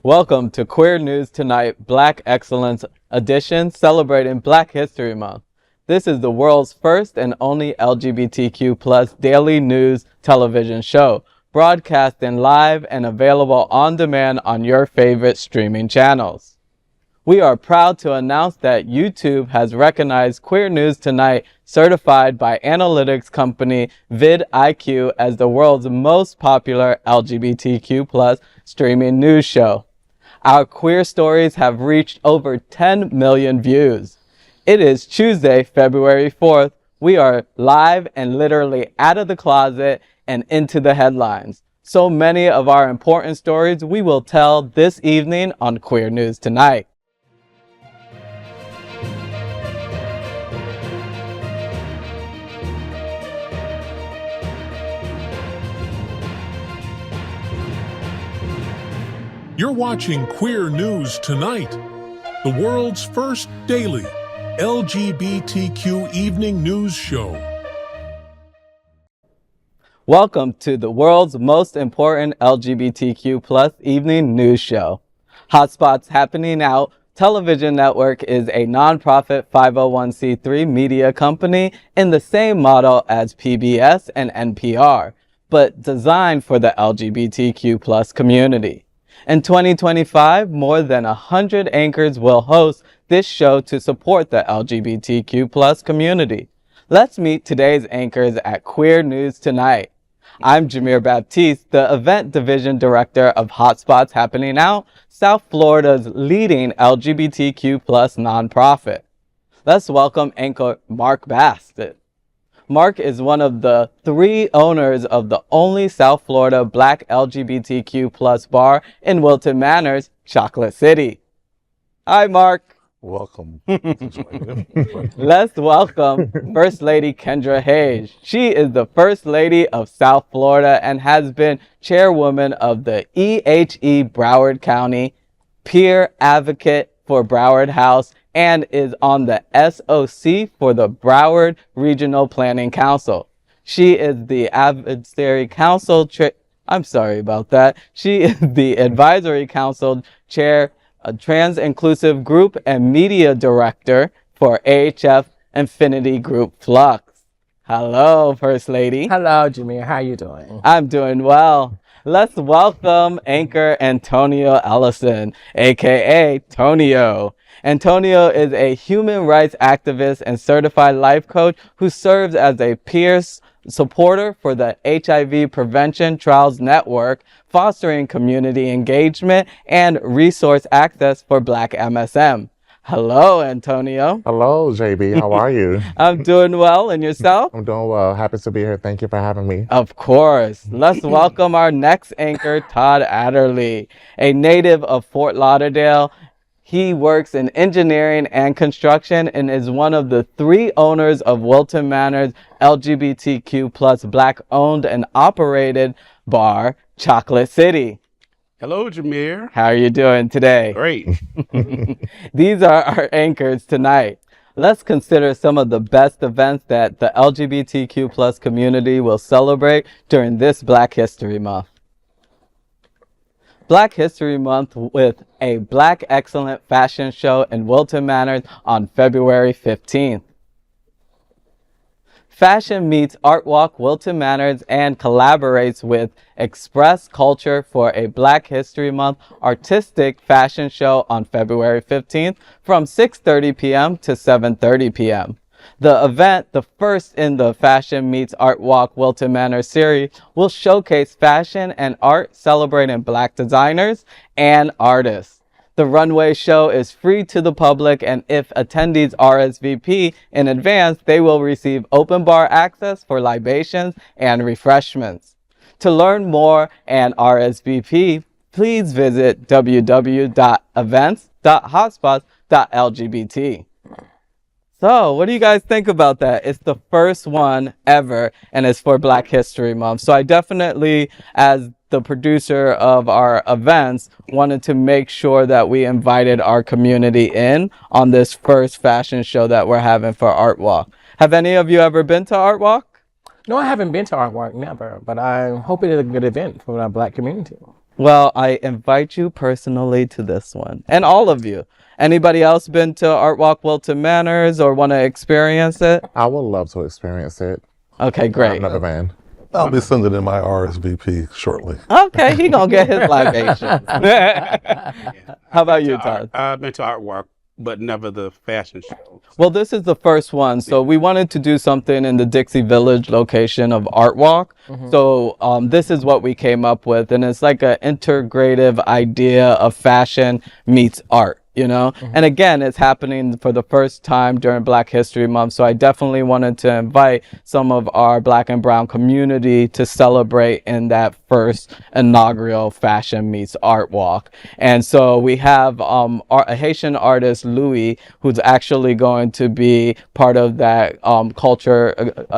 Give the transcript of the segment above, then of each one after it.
Welcome to Queer News Tonight, Black Excellence Edition, celebrating Black History Month. This is the world's first and only LGBTQ plus daily news television show, broadcasting live and available on demand on your favorite streaming channels. We are proud to announce that YouTube has recognized Queer News Tonight, certified by analytics company vidIQ as the world's most popular LGBTQ plus streaming news show. Our queer stories have reached over 10 million views. It is Tuesday, February 4th. We are live and literally out of the closet and into the headlines. So many of our important stories we will tell this evening on Queer News Tonight. You're watching Queer News Tonight, the world's first daily LGBTQ evening news show. Welcome to the world's most important LGBTQ plus evening news show. Hotspots Happening Out Television Network is a nonprofit 501c3 media company in the same model as PBS and NPR, but designed for the LGBTQ plus community. In 2025, more than 100 anchors will host this show to support the LGBTQ plus community. Let's meet today's anchors at Queer News Tonight. I'm Jameer Baptiste, the Event Division Director of Hotspots Happening Out, South Florida's leading LGBTQ plus nonprofit. Let's welcome anchor Marc Bassett. Marc is one of the 3 owners of the only South Florida Black LGBTQ plus bar in Wilton Manors, Chocolate City. Hi, Marc. Welcome. Let's welcome First Lady Kendra Hayes. She is the First Lady of South Florida and has been chairwoman of the EHE Broward County, peer advocate for Broward House, and is on the SOC for the Broward Regional Planning Council. She is the advisory council She is the advisory council chair, a trans inclusive group and media director for AHF Infinity Group Flux. Hello, First Lady. Hello, Jameer. How you doing? I'm doing well. Let's welcome anchor Antonio Ellison, aka Tonio. Antonio is a human rights activist and certified life coach who serves as a peer supporter for the HIV Prevention Trials Network, fostering community engagement and resource access for Black MSM. Hello, Antonio. Hello, JB. How are you? I'm doing well. And yourself? I'm doing well. Happy to be here. Thank you for having me. Of course. Let's welcome our next anchor, Todd Adderly, a native of Fort Lauderdale. He works in engineering and construction and is one of the 3 owners of Wilton Manors LGBTQ plus Black owned and operated bar, Chocolate City. Hello, Jameer. How are you doing today? Great. These are our anchors tonight. Let's consider some of the best events that the LGBTQ plus community will celebrate during this Black History Month. Black History Month with a Black Excellent Fashion Show in Wilton Manors on February 15th. Fashion meets Art Walk Wilton Manors and collaborates with Express Culture for a Black History Month artistic fashion show on February 15th from 6:30 p.m. to 7:30 p.m. The event, the first in the Fashion Meets Art Walk Wilton Manors series, will showcase fashion and art celebrating Black designers and artists. The runway show is free to the public, and if attendees RSVP in advance, they will receive open bar access for libations and refreshments. To learn more and RSVP, please visit www.events.hotspots.lgbt. So, what do you guys think about that? It's the first one ever, and it's for Black History Month. So I definitely, as the producer of our events, wanted to make sure that we invited our community in on this first fashion show that we're having for Art Walk. Have any of you ever been to Art Walk? No, I haven't been to Art Walk, never, but I hope it is a good event for our Black community. Well, I invite you personally to this one, and all of you. Anybody else been to Art Walk Wilton Manors or want to experience it? I would love to experience it. Okay, great. Another man. I'll be sending in my RSVP shortly. Okay, he gonna get his libation. How about you, Todd? I've been to Art Walk, but never the fashion show. Well, this is the first one, so we wanted to do something in the Dixie Village location of Art Walk. So this is what we came up with, and it's like an integrative idea of fashion meets art. You know, and again, it's happening for the first time during Black History Month. So I definitely wanted to invite some of our Black and Brown community to celebrate in that first inaugural Fashion Meets Art Walk. And so we have a Haitian artist, Louis, who's actually going to be part of that culture,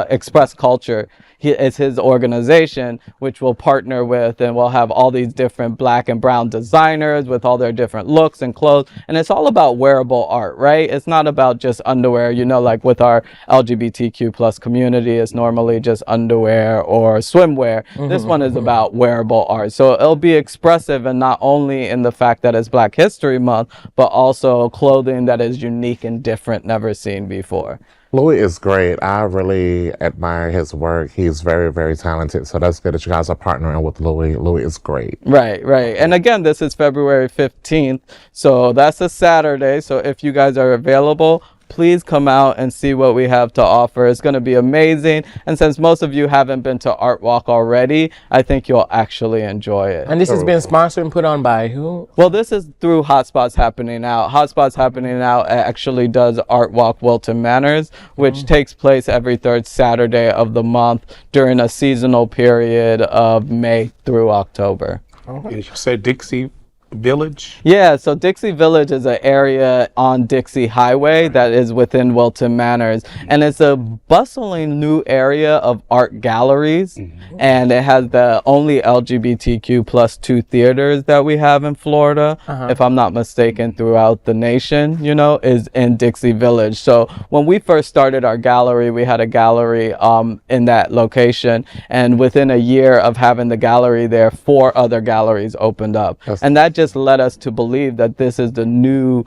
Express Culture. It's his organization, which will partner with, and we'll have all these different Black and Brown designers with all their different looks and clothes. And it's all about wearable art, right? It's not about just underwear, you know, like with our LGBTQ plus community, it's normally just underwear or swimwear. This one is about wearable art. So it'll be expressive, and not only in the fact that it's Black History Month, but also clothing that is unique and different, never seen before. Louis is great. I really admire his work. He's very, very talented. So that's good that you guys are partnering with Louis. Louis is great. Right. And again, this is February 15th. So that's a Saturday. So if you guys are available, please come out and see what we have to offer. It's going to be amazing. And since most of you haven't been to Art Walk already, I think you'll actually enjoy it. And this has been sponsored and put on by who? Well, this is through Hotspots Happening Out. Hotspots Happening Out actually does Art Walk Wilton Manors, which takes place every third Saturday of the month during a seasonal period of May through October. And you say Dixie Village? Yeah, so Dixie Village is an area on Dixie Highway that is within Wilton Manors, and it's a bustling new area of art galleries, and it has the only LGBTQ plus 2 theaters that we have in Florida, if I'm not mistaken, throughout the nation, you know, is in Dixie Village. So when we first started our gallery, we had a gallery in that location, and within a year of having the gallery there, 4 other galleries opened up. And that just led us to believe that this is the new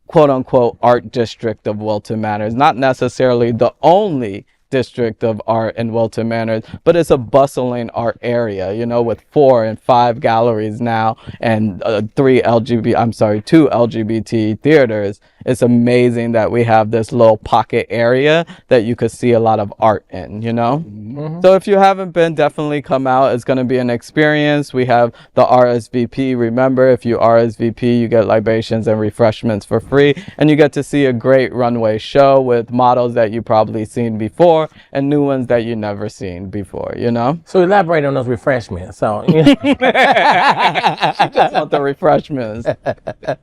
quote unquote art district of Wilton Manors, not necessarily the only district of art in Wilton Manors, but it's a bustling art area, you know, with 4 and 5 galleries now and 2 LGBT theaters. It's amazing that we have this little pocket area that you could see a lot of art in, you know? So if you haven't been, definitely come out. It's going to be an experience. We have the RSVP. Remember, if you RSVP, you get libations and refreshments for free, and you get to see a great runway show with models that you've probably seen before and new ones that you've never seen before, you know? So elaborate on those refreshments. So She just want the refreshments.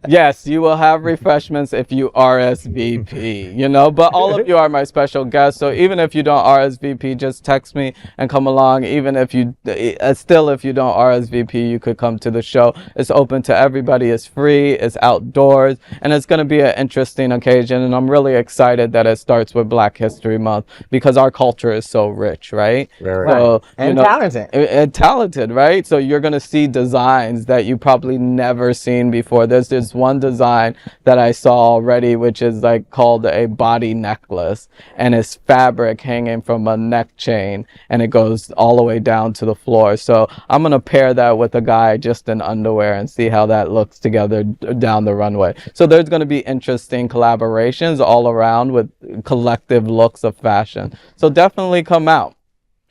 Yes, you will have refreshments if you RSVP, you know, but all of you are my special guests. So even if you don't RSVP, just text me and come along. Even if you if you don't RSVP, you could come to the show. It's open to everybody. It's free. It's outdoors, and it's going to be an interesting occasion. And I'm really excited that it starts with Black History Month because our culture is so rich, right? Very. So, and you know, talented. And talented, right? So you're going to see designs that you probably never seen before. There's this one design that I saw already, which is like called a body necklace, and it's fabric hanging from a neck chain, and it goes all the way down to the floor. So I'm going to pair that with a guy just in underwear and see how that looks together down the runway. So there's going to be interesting collaborations all around with collective looks of fashion. So definitely come out.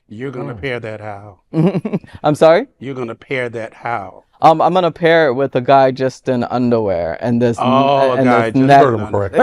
You're going to pair that how? I'm sorry? You're going to pair that how? I'm gonna pair it with a guy just in underwear and this. A guy just net. Heard him correct.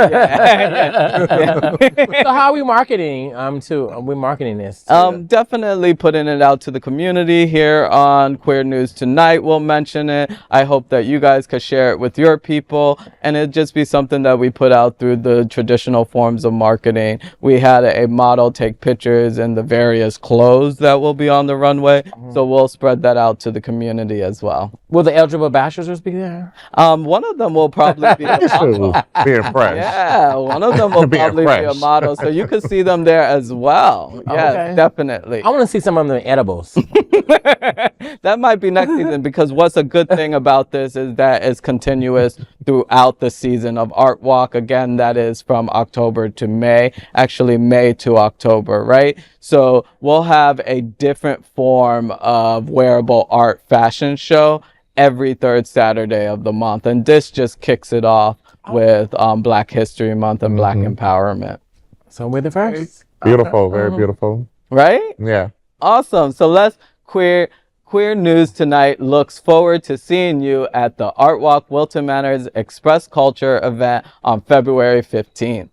So how are we marketing we're marketing this? Definitely putting it out to the community here on Queer News Tonight. We'll mention it. I hope that you guys could share it with your people, and it'd just be something that we put out through the traditional forms of marketing. We had a model take pictures in the various clothes that will be on the runway, so we'll spread that out to the community as well. Will the eligible bachelors be there? One of them will probably be a model. Being fresh. Yeah, one of them will Being probably be a fresh. model, so you could see them there as well. Yes, Okay. definitely. I want to see some of them edibles. That might be next season, because what's a good thing about this is that it's continuous throughout the season of Art Walk. Again, that is from October to May, actually May to October, right? So we'll have a different form of wearable art fashion show every third Saturday of the month. And this just kicks it off with Black History Month and Black Empowerment. So we're the first. Beautiful, very beautiful. Right? Yeah. Awesome. So let's Queer News Tonight looks forward to seeing you at the Art Walk Wilton Manors Express Culture event on February 15th.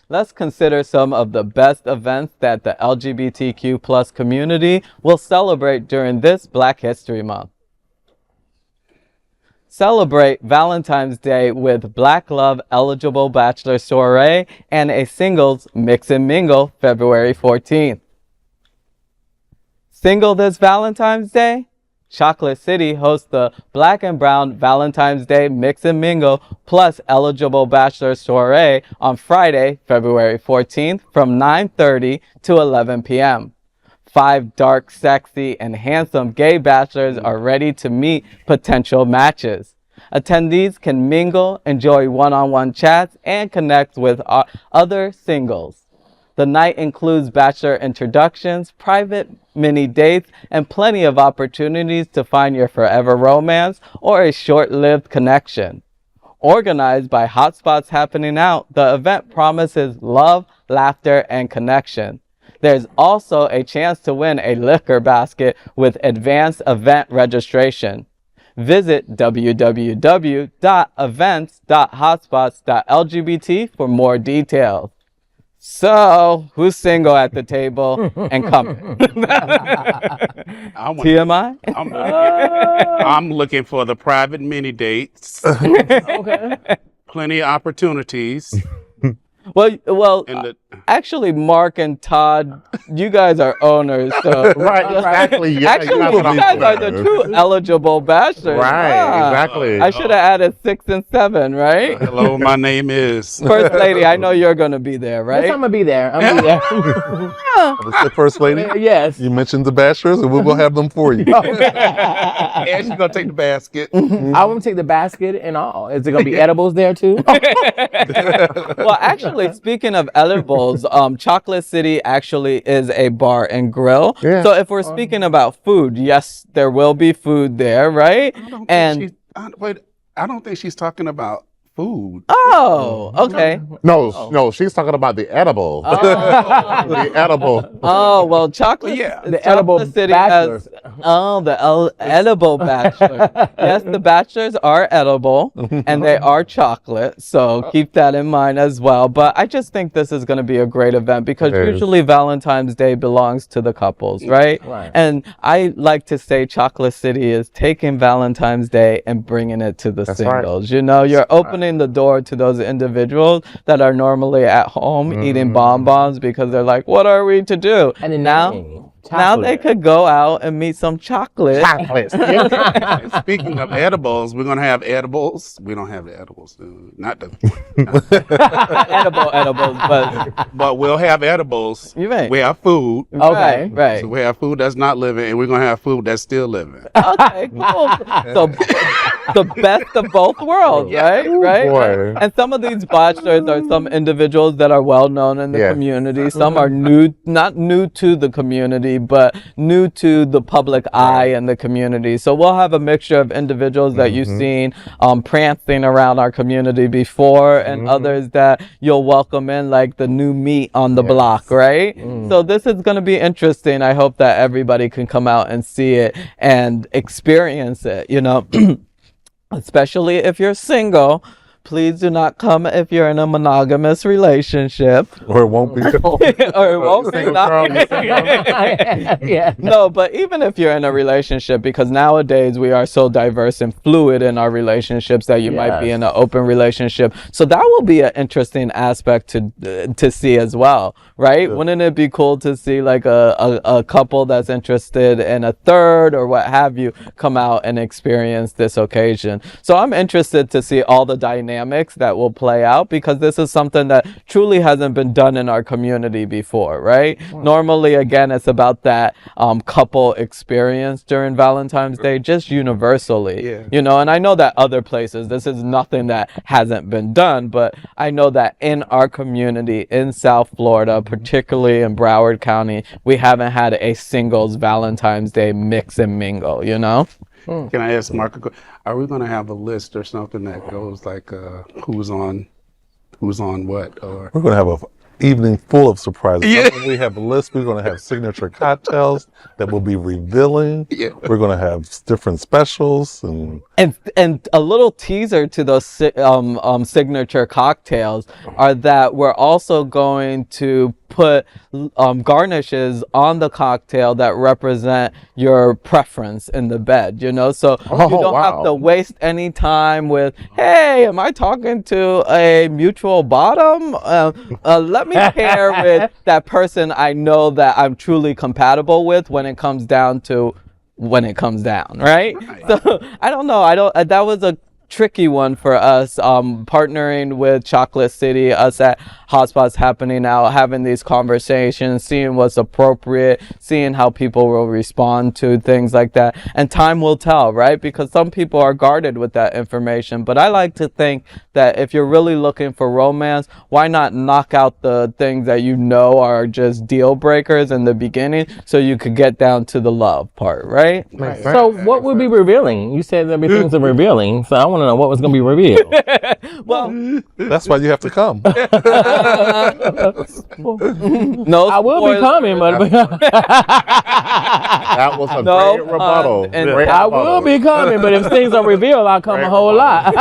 Let's consider some of the best events that the LGBTQ plus community will celebrate during this Black History Month. Celebrate Valentine's Day with Black Love Eligible Bachelor Soiree and a singles Mix and Mingle February 14th. Single this Valentine's Day? Chocolate City hosts the Black and Brown Valentine's Day Mix and Mingle plus Eligible Bachelor Soiree on Friday, February 14th from 9:30 to 11 p.m. 5 dark, sexy, and handsome gay bachelors are ready to meet potential matches. Attendees can mingle, enjoy one-on-one chats, and connect with other singles. The night includes bachelor introductions, private mini dates, and plenty of opportunities to find your forever romance or a short-lived connection. Organized by Hotspots Happening Out, the event promises love, laughter, and connection. There's also a chance to win a liquor basket with advanced event registration. Visit www.events.hotspots.lgbt for more details. So, who's single at the table and coming? TMI? I'm looking for the private mini dates. Okay. Plenty of opportunities. Well, And the- actually, Mark and Todd, you guys are owners, so Right, exactly. Yeah, actually, you guys are the true eligible bachelors. Right, Ah, exactly. I should have added 6 and 7, right? Hello, my name is. First lady, I know you're gonna be there, Yes, right? I'm gonna be there. I'm gonna be there. The First Lady, Yes. you mentioned the Bachelors, and we will have them for you. And she's gonna take the basket. I want to take the basket and all. Is it gonna be edibles there too? Well, actually, speaking of edibles, Chocolate City actually is a bar and grill. Yeah. So if we're speaking about food, yes, there will be food there, right? I don't think she's talking about food. Oh, okay. No, she's talking about the edible. The edible. Oh, well, Chocolate, Yeah, the edible City bachelors. has, edible bachelor. Yes, the bachelors are edible and they are chocolate. So keep that in mind as well. But I just think this is going to be a great event because It is. usually Valentine's Day belongs to the couples, right? Right. And I like to say Chocolate City is taking Valentine's Day and bringing it to the That's right. singles. You know, you're opening the door to those individuals that are normally at home eating bonbons because they're like, what are we to do? And then now they could go out and meet some chocolate. Chocolates. And speaking of edibles, we're gonna have edibles. We don't have the edibles, not the. edibles, But we'll have edibles. You may. We have food. Okay. Right. So we have food that's not living, and we're gonna have food that's still living. Okay, cool. So the best of both worlds, right? Right? Boy. And some of these bachelors are some individuals that are well known in the Yeah. community. Some are not new to the community, but new to the public eye in the community. So we'll have a mixture of individuals that you've seen prancing around our community before and others that you'll welcome in like the new meat on the block, right? So this is going to be interesting. I hope that everybody can come out and see it and experience it, you know. Especially if you're single, Please do not come if you're in a monogamous relationship. Or it won't be. Or it won't be. Yeah. No, but even if you're in a relationship, because nowadays we are so diverse and fluid in our relationships that you might be in an open relationship. So that will be an interesting aspect to see as well, right? Yeah. Wouldn't it be cool to see like a couple that's interested in a third or what have you come out and experience this occasion? So I'm interested to see all the dynamics that will play out, because this is something that truly hasn't been done in our community before, right? Normally, again, it's about that couple experience during Valentine's Day, just universally, you know, and I know that other places, this is nothing that hasn't been done, but I know that in our community in South Florida, particularly in Broward County, we haven't had a singles Valentine's Day mix and mingle, you know? Can I ask Mark, are we going to have a list or something that goes like who's on what? Or We're going to have an evening full of surprises. Yeah. When we have a list, we're going to have signature cocktails that will be revealing. Yeah. We're going to have different specials and a little teaser to those signature cocktails are that we're also going to put garnishes on the cocktail that represent your preference in the bed, you know, so you don't have to waste any time with, hey, am I talking to a mutual bottom? Let me pair with that person I know that I'm truly compatible with when it comes down, right? So I don't know. That was a tricky one for us, partnering with Chocolate City, us at Hotspots Happening Now, having these conversations, seeing what's appropriate, seeing how people will respond to things like that. And time will tell, right? Because some people are guarded with that information. But I like to think that if you're really looking for romance, why not knock out the things that you know are just deal breakers in the beginning so you could get down to the love part, right? So what would be revealing? You said there'd be things that are revealing, so I want to know what was going to be revealed. Well, that's why you have to come. No, I will be coming, but That was a great rebuttal. I will be coming, but if things are revealed, I'll come a whole lot.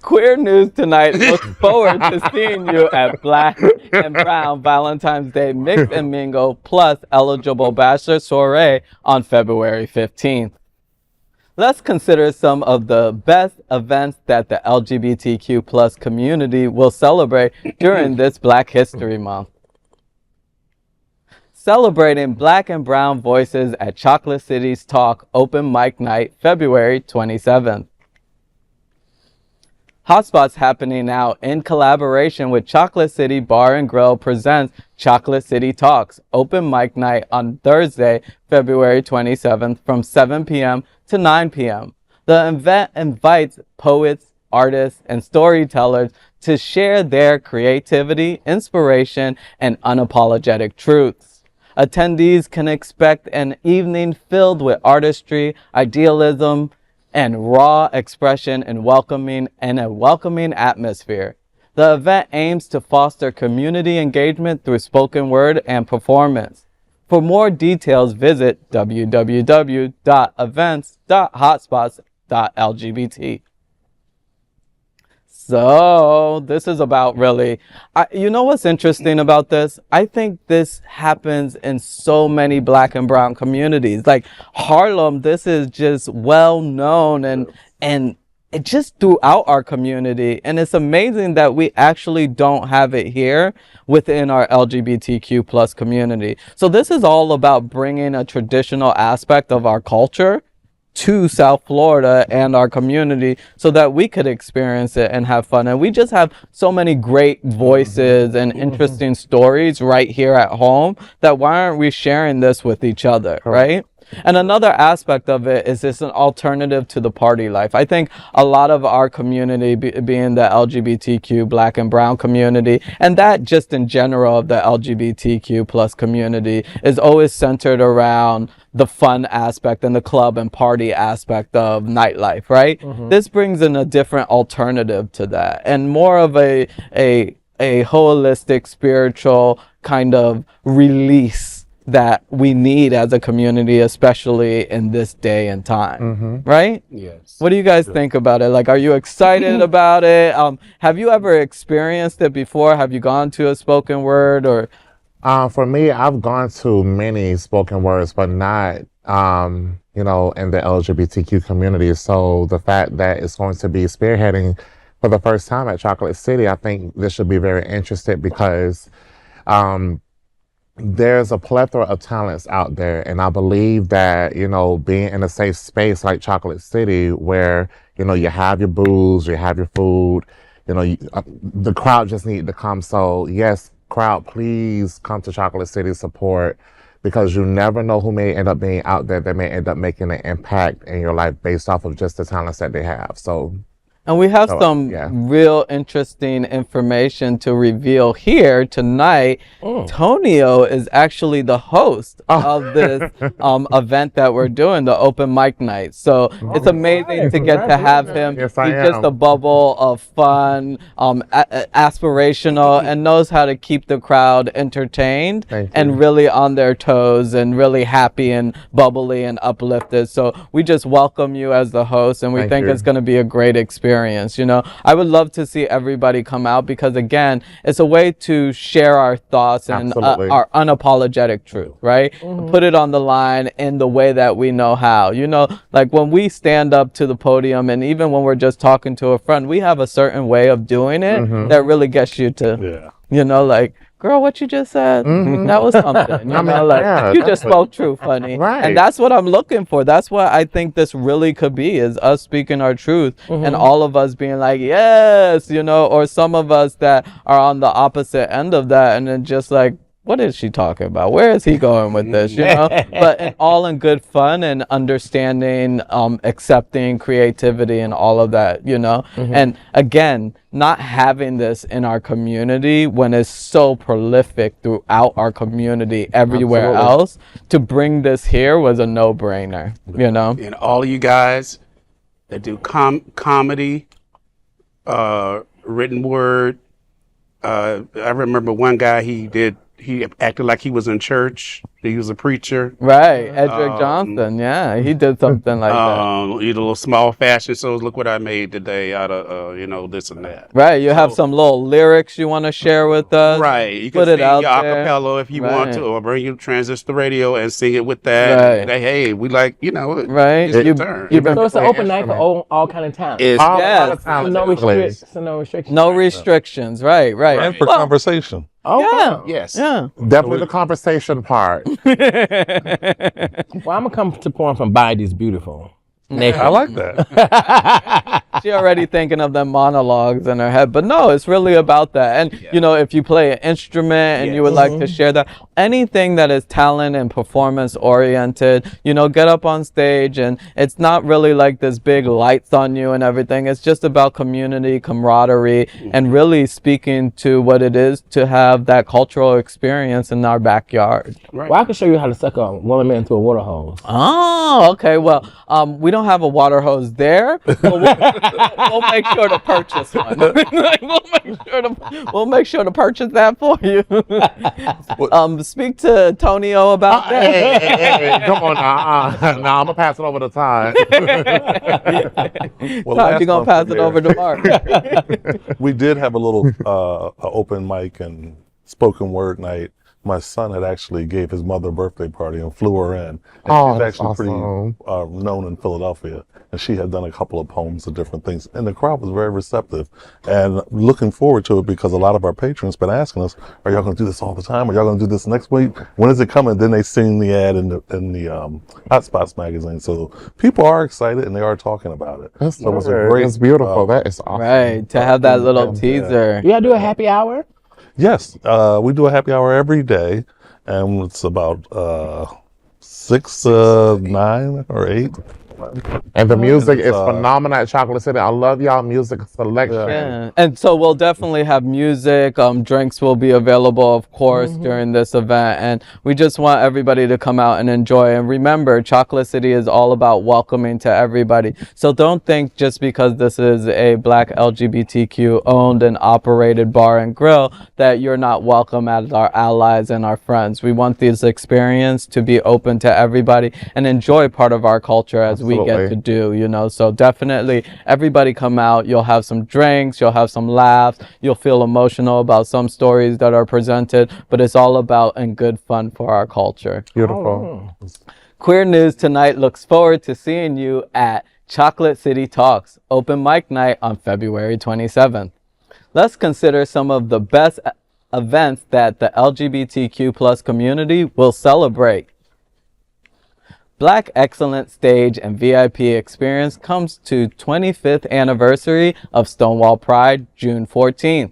Queer News Tonight looks forward to seeing you at Black and Brown Valentine's Day Mix and Mingle plus eligible Bachelor Soiree on February 15th. Let's consider some of the best events that the LGBTQ plus community will celebrate during this Black History Month. Celebrating Black and Brown voices at Chocolate City's Talk Open Mic Night, February 27th. Hotspots Happening Now in collaboration with Chocolate City Bar and Grill presents Chocolate City Talks Open Mic Night on Thursday, February 27th from 7 p.m. to 9 p.m. The event invites poets, artists, and storytellers to share their creativity, inspiration, and unapologetic truths. Attendees can expect an evening filled with artistry, idealism, and raw expression and a welcoming atmosphere. The event aims to foster community engagement through spoken word and performance. For more details, visit www.events.hotspots.lgbt. So this is about really, you know what's interesting about this? I think this happens in so many Black and Brown communities. Like Harlem, this is just well known and it just throughout our community. And it's amazing that we actually don't have it here within our LGBTQ plus community. So this is all about bringing a traditional aspect of our culture to South Florida and our community so that we could experience it and have fun. And we just have so many great voices and interesting stories right here at home that why aren't we sharing this with each other, right? And another aspect of it is it's an alternative to the party life. I think a lot of our community, being the LGBTQ Black and Brown community, and that just in general of the LGBTQ plus community, is always centered around the fun aspect and the club and party aspect of nightlife, right? This brings in a different alternative to that and more of a holistic spiritual kind of release that we need as a community, especially in this day and time, right? Yes. What do you guys think about it? Like, are you excited about it? Have you ever experienced it before? Have you gone to a spoken word or? For me, I've gone to many spoken words, but not, you know, in the LGBTQ community. So the fact that it's going to be spearheading for the first time at Chocolate City, I think this should be very interesting because there's a plethora of talents out there. And I believe that, you know, being in a safe space like Chocolate City where, you know, you have your booze, you have your food, you know, the crowd just need to come. So yes, crowd, please come to Chocolate City support because you never know who may end up being out there that may end up making an impact in your life based off of just the talents that they have. So. And we have some real interesting information to reveal here tonight. Tonio is actually the host of this event that we're doing, the open mic night. So it's amazing to get to have him. Yes, He's just a bubble of fun, aspirational, and knows how to keep the crowd entertained and really on their toes and really happy and bubbly and uplifted. So we just welcome you as the host, and we think it's going to be a great experience. You know, I would love to see everybody come out because, again, it's a way to share our thoughts and our unapologetic truth, right? Put it on the line in the way that we know how. You know, like when we stand up to the podium and even when we're just talking to a friend, we have a certain way of doing it that really gets you to, you know, like, girl, what you just said, that was something. You know, like, you just spoke truth, honey. Right. And that's what I'm looking for. That's what I think this really could be, is us speaking our truth and all of us being like, yes, you know, or some of us that are on the opposite end of that and then just like, what is she talking about? Where is he going with this? You know, but all in good fun and understanding, accepting creativity and all of that, you know, and again, not having this in our community when it's so prolific throughout our community everywhere else, to bring this here was a no-brainer, you know. And all of you guys that do comedy, written word, I remember one guy, he acted like he was in church. He was a preacher. Right, Edric Johnson. Yeah, he did something like that. You know, little small fashion shows. Look what I made today out of you know, this and that. Right, you have some little lyrics you want to share with us. Right, you can put sing it out your there. acapella if you want to, or bring your transistor radio and sing it with that. Right. And, hey, we like, you know, Right. it's your turn. So it's an open night for all kind of talent. It's Yes. So no restrictions. No restrictions. Right. And for conversation. Oh, Yeah. wow. yes. Yeah. Definitely the conversation part. Well, I'm gonna come to point from Bidey's beautiful. I like that. She already thinking of them monologues in her head, but no, it's really about that. And you know, if you play an instrument and you would like to share that, anything that is talent and performance oriented, you know, get up on stage. And it's not really like this big lights on you and everything. It's just about community, camaraderie, and really speaking to what it is to have that cultural experience in our backyard. Right. Well, I can show you how to suck a woman into a water hose. Oh, okay. Well, we don't have a water hose there, but we'll make sure to purchase one. we'll make sure to purchase that for you. Speak to Tonio about that. Hey, come on now. No, I'm gonna pass it over to Todd. Well, Todd, you're gonna pass month it over to Mark. we did have a little open mic and spoken word night. My son had actually gave his mother a birthday party and flew her in. And she's that's actually awesome. pretty known in Philadelphia. And she had done a couple of poems of different things. And the crowd was very receptive. And looking forward to it because a lot of our patrons been asking us, are y'all going to do this all the time? Are y'all going to do this next week? When is it coming? Then they seen the ad in the Hot Spots magazine. So people are excited and they are talking about it. That's so it was a great. great, It's beautiful. That is awesome. Right, to have that little teaser. You gotta do a happy hour? Yes, we do a happy hour every day, and it's about 6 to 9 or 8. And the music It's, is phenomenal at Chocolate City. I love y'all music selection. Yeah, and so we'll definitely have music. Drinks will be available, of course, during this event, and we just want everybody to come out and enjoy. And remember, Chocolate City is all about welcoming to everybody. So don't think just because this is a Black LGBTQ owned and operated bar and grill that you're not welcome as our allies and our friends. We want this experience to be open to everybody and enjoy part of our culture as we get to do, you know. So definitely everybody come out. You'll have some drinks, you'll have some laughs, you'll feel emotional about some stories that are presented, but it's all about and good fun for our culture. Beautiful. Queer News Tonight looks forward to seeing you at Chocolate City Talks open mic night on February 27th. Let's consider some of the best events that the LGBTQ plus community will celebrate. Black Excellence Stage and VIP Experience comes to 25th anniversary of Stonewall Pride, June 14th.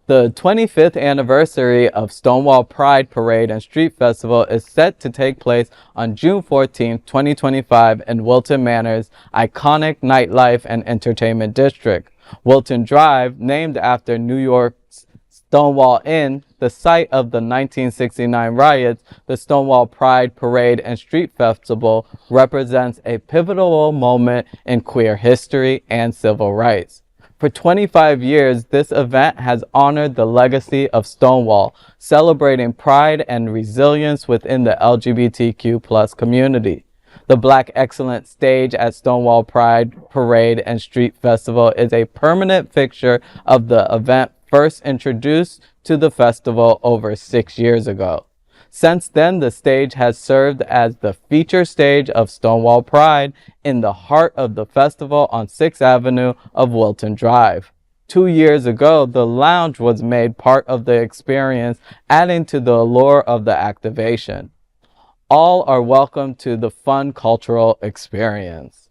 The 25th anniversary of Stonewall Pride Parade and Street Festival is set to take place on June 14, 2025 in Wilton Manors' iconic nightlife and entertainment district. Wilton Drive, named after New York's Stonewall Inn, the site of the 1969 riots, the Stonewall Pride Parade and Street Festival represents a pivotal moment in queer history and civil rights. For 25 years, this event has honored the legacy of Stonewall, celebrating pride and resilience within the LGBTQ plus community. The Black Excellence Stage at Stonewall Pride Parade and Street Festival is a permanent fixture of the event, first introduced to the festival over 6 years ago. Since then, the stage has served as the feature stage of Stonewall Pride in the heart of the festival on 6th Avenue of Wilton Drive. 2 years ago, the lounge was made part of the experience, adding to the allure of the activation. All are welcome to the fun cultural experience.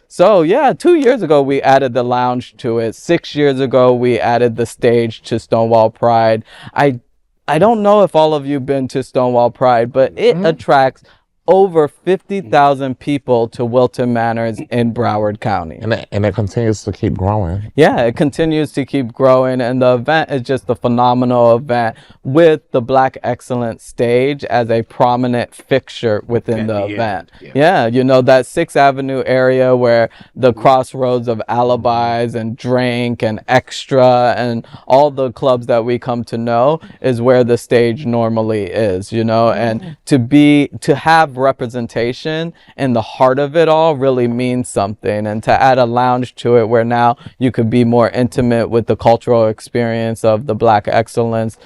So yeah, 2 years ago we added the lounge to it. 6 years ago we added the stage to Stonewall Pride. I don't know if all of you been to Stonewall Pride, but it attracts over 50,000 people to Wilton Manors in Broward County. And it continues to keep growing. Yeah, it continues to keep growing, and the event is just a phenomenal event with the Black Excellence Stage as a prominent fixture within the event. Yeah, you know, that 6th Avenue area where the crossroads of Alibis and Drink and Extra and all the clubs that we come to know is where the stage normally is, you know, and to have representation in the heart of it all really means something, and to add a lounge to it where now you could be more intimate with the cultural experience of the Black Excellence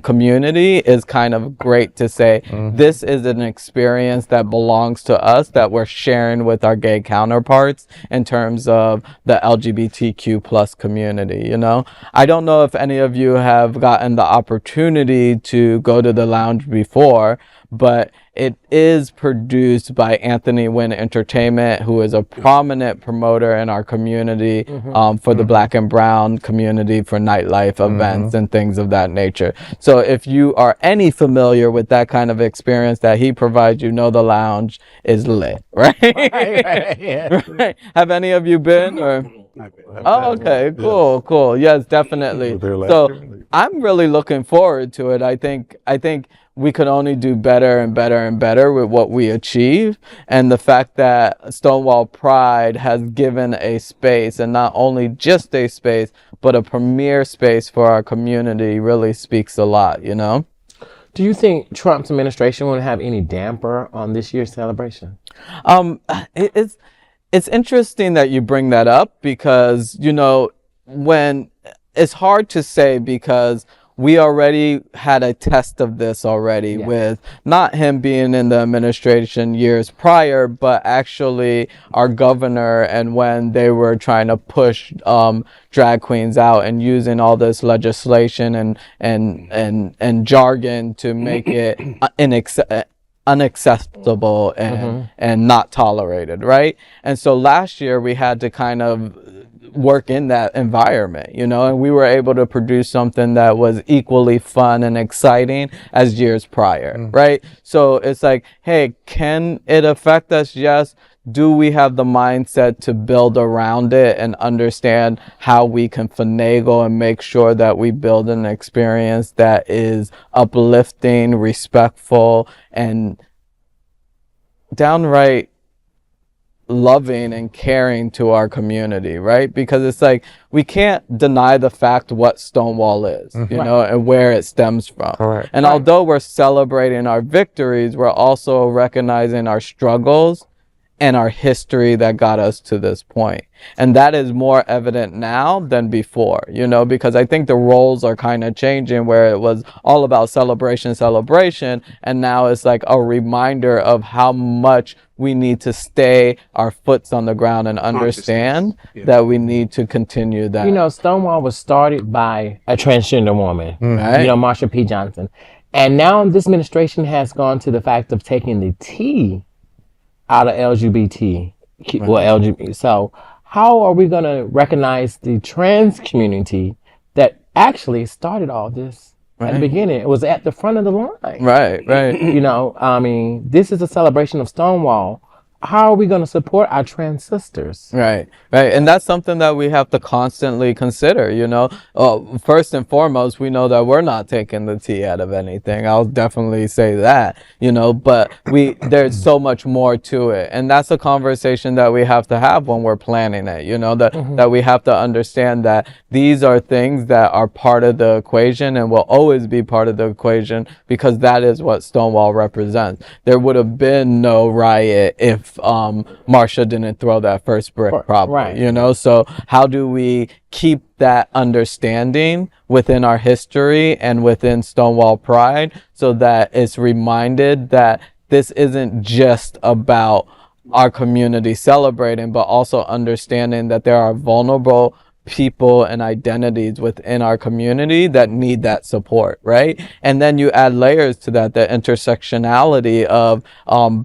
community is kind of great to say. This is an experience that belongs to us, that we're sharing with our gay counterparts in terms of the LGBTQ plus community. You know, I don't know if any of you have gotten the opportunity to go to the lounge before, but it is produced by Anthony Wynn Entertainment, who is a prominent promoter in our community for the Black and Brown community for nightlife events and things of that nature. So if you are any familiar with that kind of experience that he provides, you know the lounge is lit, right? Right. Have any of you been? Or? Oh, okay, cool. Yes, definitely. So I'm really looking forward to it. I think we could only do better and better and better with what we achieve. And the fact that Stonewall Pride has given a space, and not only just a space, but a premier space for our community really speaks a lot, you know? Do you think Trump's administration will have any damper on this year's celebration? It's interesting that you bring that up because, you know, when it's hard to say because we already had a test of this already with not him being in the administration years prior, but actually our governor, and when they were trying to push drag queens out and using all this legislation and jargon to make it unacceptable and not tolerated, right? And so last year we had to kind of work in that environment, you know, and we were able to produce something that was equally fun and exciting as years prior, right? So it's like, hey, can it affect us? Yes. Do we have the mindset to build around it and understand how we can finagle and make sure that we build an experience that is uplifting, respectful, and downright loving and caring to our community, right? Because it's like, we can't deny the fact what Stonewall is, you know, and where it stems from. Correct. And although we're celebrating our victories, we're also recognizing our struggles and our history that got us to this point. And that is more evident now than before, you know, because I think the roles are kind of changing, where it was all about celebration, and now it's like a reminder of how much we need to stay our foots on the ground and understand that we need to continue that. You know, Stonewall was started by a transgender woman, Right. you know, Marsha P. Johnson. And now this administration has gone to the fact of taking the T out of LGBT, well, LGBT. So how are we going to recognize the trans community that actually started all this at the beginning? It was at the front of the line. Right. You know, I mean, this is a celebration of Stonewall. How are we going to support our trans sisters? Right. And that's something that we have to constantly consider, you know. First and foremost, we know that we're not taking the tea out of anything. I'll definitely say that, you know, but there's so much more to it. And that's a conversation that we have to have when we're planning it, you know, that we have to understand that these are things that are part of the equation and will always be part of the equation, because that is what Stonewall represents. There would have been no riot if Marsha didn't throw that first brick, probably, you know. So how do we keep that understanding within our history and within Stonewall Pride, so that it's reminded that this isn't just about our community celebrating, but also understanding that there are vulnerable people and identities within our community that need that support, right? And then you add layers to that, the intersectionality of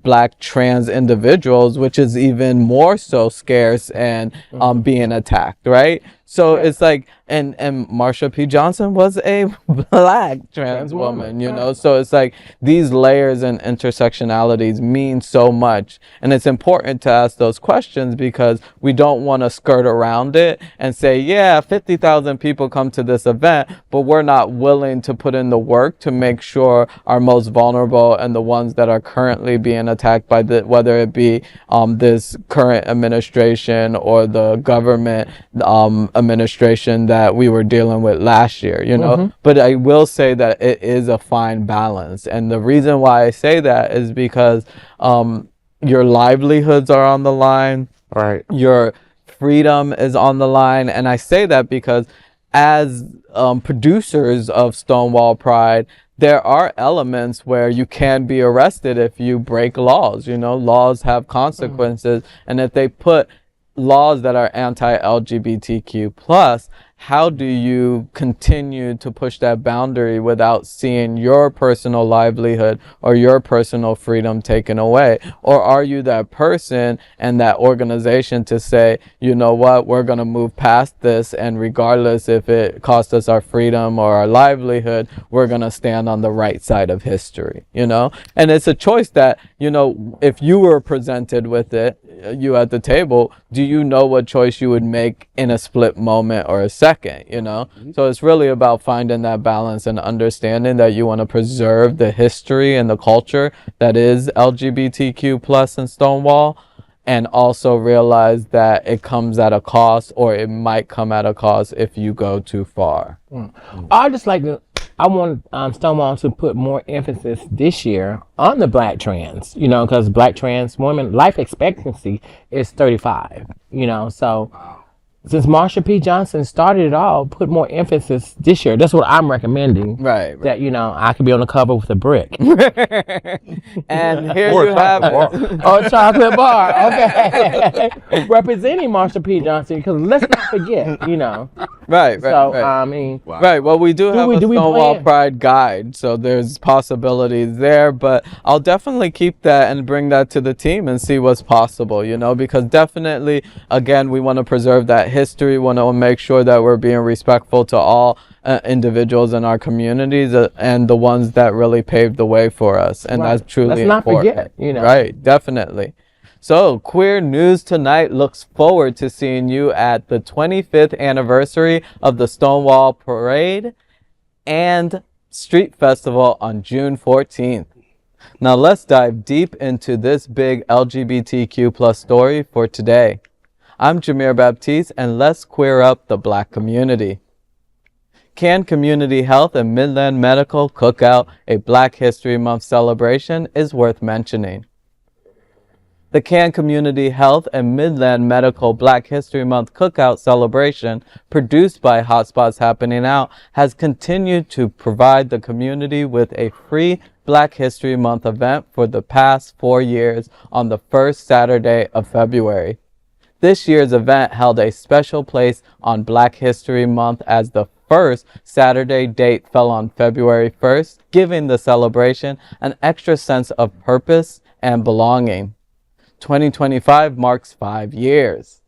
Black trans individuals, which is even more so scarce and being attacked, right? So it's like, and Marsha P. Johnson was a Black trans woman, you know? So it's like these layers and intersectionalities mean so much. And it's important to ask those questions, because we don't want to skirt around it and say, yeah, 50,000 people come to this event, but we're not willing to put in the work to make sure our most vulnerable and the ones that are currently being attacked by whether it be this current administration or the government administration that we were dealing with last year, you know. But I will say that it is a fine balance, and the reason why I say that is because your livelihoods are on the line, Right. your freedom is on the line. And I say that because as producers of Stonewall Pride, there are elements where you can be arrested if you break laws. You know, laws have consequences, and if they put laws that are anti-LGBTQ plus, how do you continue to push that boundary without seeing your personal livelihood or your personal freedom taken away? Or are you that person and that organization to say, you know what, we're going to move past this, and regardless if it costs us our freedom or our livelihood, we're going to stand on the right side of history, you know? And it's a choice that, you know, if you were presented with it, you at the table, do you know what choice you would make in a split moment or a second, you know? So it's really about finding that balance and understanding that you want to preserve the history and the culture that is LGBTQ plus and Stonewall, and also realize that it comes at a cost, or it might come at a cost if you go too far. I want Stonewall to put more emphasis this year on the Black trans, you know, because Black trans women, life expectancy is 35, you know. So since Marsha P. Johnson started it all, put more emphasis this year. That's what I'm recommending. Right. That, you know, I could be on the cover with a brick. And here Or you a have chocolate Or a chocolate bar. Okay. Representing Marsha P. Johnson, because let's not forget, you know. Right. So, right. I mean. Wow. Right. Well, we do have a do we Stonewall plan? Pride guide, so there's possibilities there. But I'll definitely keep that and bring that to the team and see what's possible, you know, because definitely, again, we want to preserve that history. We want to make sure that we're being respectful to all individuals in our communities and the ones that really paved the way for us. And Right. that's truly Let's not important. forget, you know. Right, definitely. So, Queer News Tonight looks forward to seeing you at the 25th anniversary of the Stonewall Parade and Street Festival on June 14th. Now let's dive deep into this big LGBTQ plus story for today. I'm Jameer Baptiste, and let's queer up the Black community. Can Community Health and Midland Medical Cookout, a Black History Month celebration, is worth mentioning. The Can Community Health and Midland Medical Black History Month Cookout celebration, produced by Hotspots Happening Out, has continued to provide the community with a free Black History Month event for the past 4 years on the first Saturday of February. This year's event held a special place on Black History Month as the first Saturday date fell on February 1st, giving the celebration an extra sense of purpose and belonging. 2025 marks 5 years.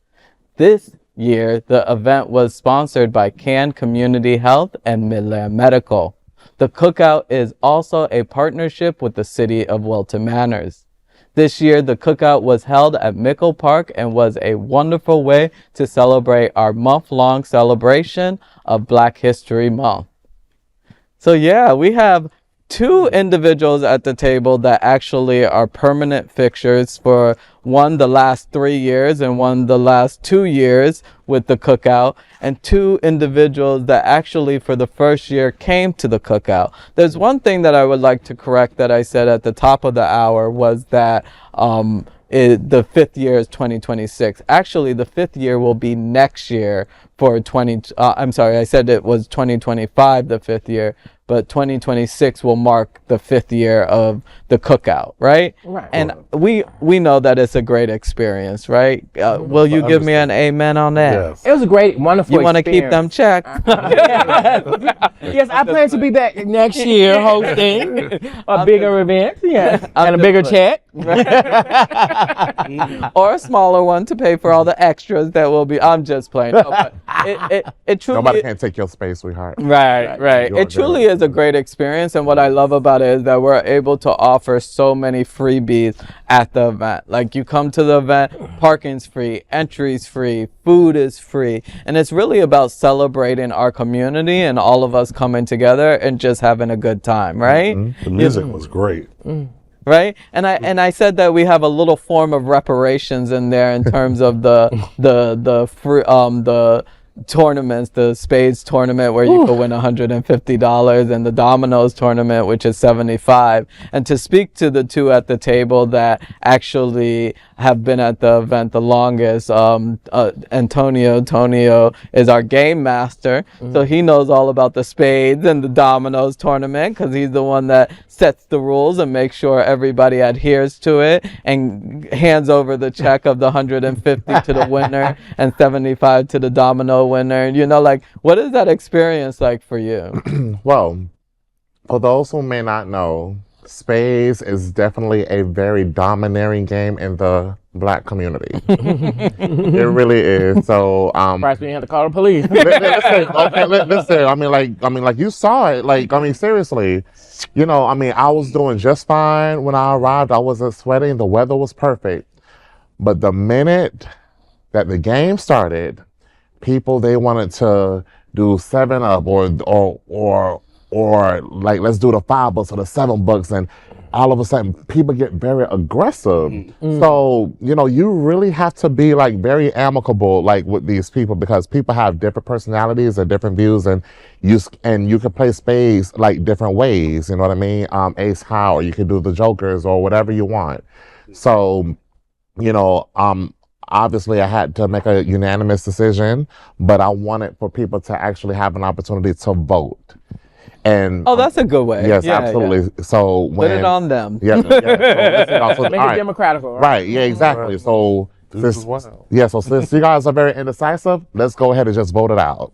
This year, the event was sponsored by Can Community Health and Midland Medical. The cookout is also a partnership with the city of Wilton Manors. This year, the cookout was held at Mingle Park and was a wonderful way to celebrate our month-long celebration of Black History Month. So yeah, we have 2 individuals at the table that actually are permanent fixtures, for one the last 3 years and one the last 2 years with the cookout, and 2 individuals that actually for the first year came to the cookout. There's one thing that I would like to correct that I said at the top of the hour, was that the 5th year is 2026. Actually, the 5th year will be next year for I said it was 2025, the 5th year, but 2026 will mark the 5th year of the cookout, right? Right. And we know that it's a great experience, right? Will you give me an amen on that? Yes. It was a great, wonderful You want to keep them checked? Yes, I plan to be back next year hosting a bigger event, yes, and a bigger check. Or a smaller one to pay for all the extras that will be. I'm just playing. No, but it truly. Nobody can take your space, sweetheart. Right. It truly is a great experience, and what I love about it is that we're able to offer so many freebies at the event. Like, you come to the event, parking's free, entry's free, food is free, and it's really about celebrating our community and all of us coming together and just having a good time, right? The music was great. Right, and I said that we have a little form of reparations in there in terms of the tournaments, the spades tournament where you could win $150, and the dominoes tournament, which is $75. And to speak to the 2 at the table that actually have been at the event the longest, Antonio is our game master, so he knows all about the spades and the dominoes tournament, because he's the one that sets the rules and makes sure everybody adheres to it and hands over the check of the 150 to the winner and 75 to the domino winner. You know, like, what is that experience like for you? Well, for those who may not know, spades is definitely a very domineering game in the Black community. It really is. So, Perhaps we didn't have to call the police. listen. I mean, like you saw it. Like, I mean, seriously. You know, I mean, I was doing just fine when I arrived. I wasn't sweating. The weather was perfect. But the minute that the game started, people, they wanted to do 7-Up or like, let's do the $5 or the $7, and all of a sudden people get very aggressive. So, you know, you really have to be like very amicable, like, with these people, because people have different personalities and different views, and you can play spades like different ways. You know what I mean? Ace high, or you can do the jokers or whatever you want. So, you know, obviously I had to make a unanimous decision, but I wanted for people to actually have an opportunity to vote. And that's a good way. Yes, absolutely. Yeah. So when, put it on them. Yeah. So Make it democratical. Right. Yeah. Exactly. Right. So so since you guys are very indecisive, let's go ahead and just vote it out.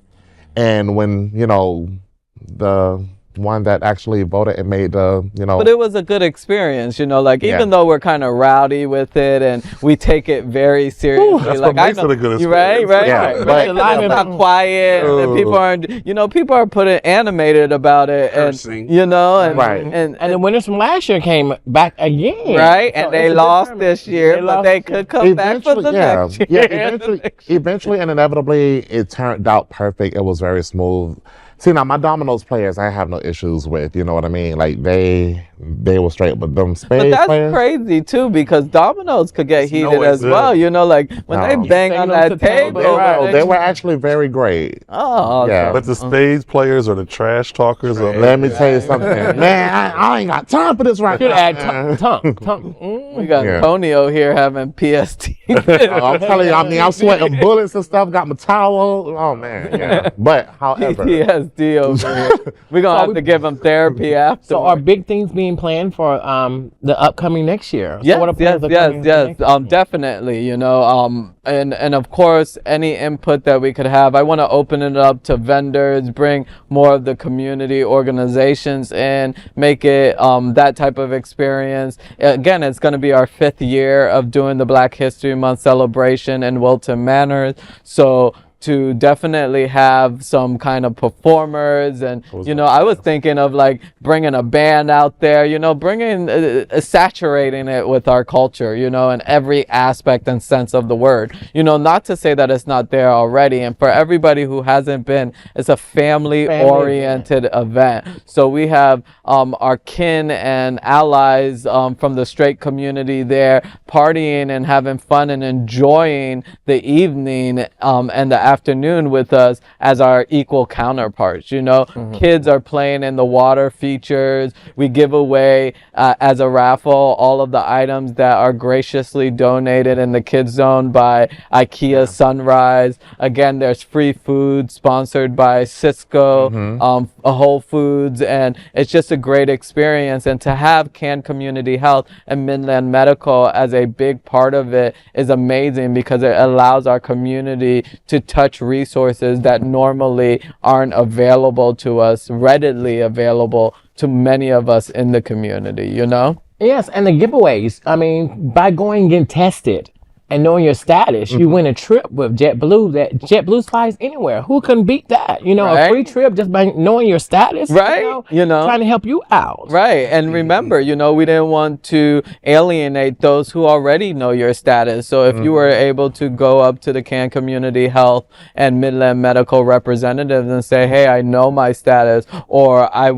And when, you know, the one that actually voted and made the, But it was a good experience, like Yeah. even though we're kind of rowdy with it and we take it very seriously. That's like what makes it a good you right, experience. right. Yeah, Right. but- It's not quiet. And people aren't, people are putting animated about it, Cursing. and and Right. and And the winners from last year came back again. right, So and they it's a lost good this tournament. year, They but lost they this year. could come back for the next year. Eventually and inevitably it turned out perfect. It was very smooth. See, now my dominoes players, I have no issues with. You know what I mean? Like they were straight, but them But spades that's players. crazy too, because dominoes could get heated no as way. well. Like when No. they bang Bang on them that to the table, table. Oh, they were actually very great. Oh, Yeah. But the spades players are the trash talkers. Let me tell you something, man. I ain't got time for this right Should now. add man. tongue. we got Yeah. Antonio here having PST. I'm telling you, I'm sweating bullets and stuff. Got my towel. Oh man, yeah. But however, PTSD over here. We're gonna have to give him therapy after. So are big things being planned for the upcoming next year? Yes, So what are yes, plans are yes, coming for yes. next year? Definitely. And of course, any input that we could have. I want to open it up to vendors, bring more of the community organizations in, make it that type of experience. Again, it's going to be our 5th year of doing the Black History Month celebration in Wilton Manors. So to definitely have some kind of performers and I was thinking of like bringing a band out there, bringing saturating it with our culture, in every aspect and sense of the word, not to say that it's not there already. And for everybody who hasn't been, it's a family oriented event. So we have our kin and allies from the straight community there partying and having fun and enjoying the evening and the afternoon with us as our equal counterparts. Kids are playing in the water features. We give away as a raffle all of the items that are graciously donated in the kids zone by IKEA Sunrise. Again, there's free food sponsored by Cisco, Whole Foods, and it's just a great experience. And to have Can Community Health and Midland Medical as a big part of it is amazing, because it allows our community to touch resources that normally aren't available to us, readily available to many of us in the community, Yes, and the giveaways. I mean, by going and getting tested and knowing your status, you win a trip with JetBlue. That JetBlue flies anywhere. Who can beat that? Right. A free trip just by knowing your status. Right. Trying to help you out. Right. And remember, we didn't want to alienate those who already know your status. So if you were able to go up to the Can Community Health and Midland Medical representatives and say, hey, I know my status, or I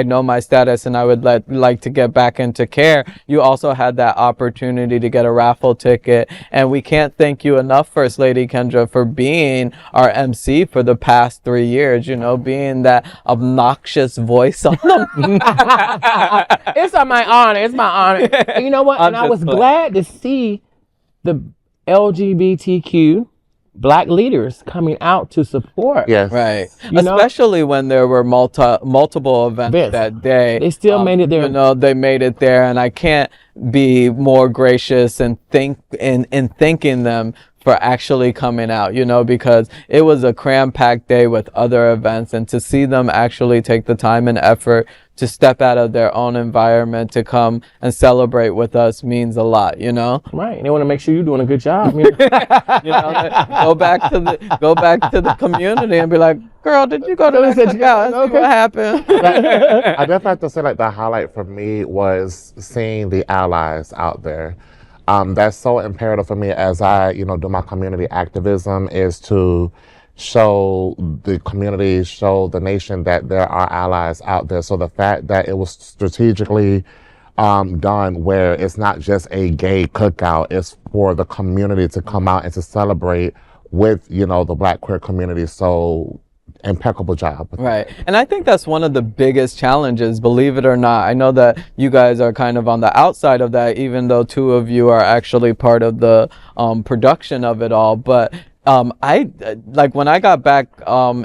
know my status and I would like to get back into care, you also had that opportunity to get a raffle ticket. And we can't thank you enough, First Lady Kendra, for being our MC for the past 3 years, being that obnoxious voice on the It's my honor. It's my honor. And you know what? And I was glad to see the LGBTQ Black leaders coming out to support. yes, Right. You know? Especially when there were multiple events Yes. that day. They still made it there. They made it there, and I can't be more gracious and thanking them for actually coming out, because it was a cram-packed day with other events, and to see them actually take the time and effort to step out of their own environment to come and celebrate with us means a lot, Right. They want to make sure you're doing a good job. Go back to the community and be like, girl, did you go to that cookout? Let's see what happened. I definitely have to say, like, the highlight for me was seeing the allies out there. That's so imperative for me as I, do my community activism, is to show the community, show the nation that there are allies out there. So the fact that it was strategically done where it's not just a gay cookout, it's for the community to come out and to celebrate with, the Black queer community. So impeccable job. Right. And I think that's one of the biggest challenges, believe it or not. I know that you guys are kind of on the outside of that, even though 2 of you are actually part of the production of it all. But I like when I got back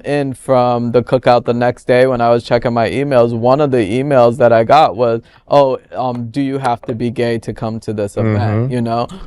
in from the cookout the next day, when I was checking my emails, one of the emails that I got was, do you have to be gay to come to this event?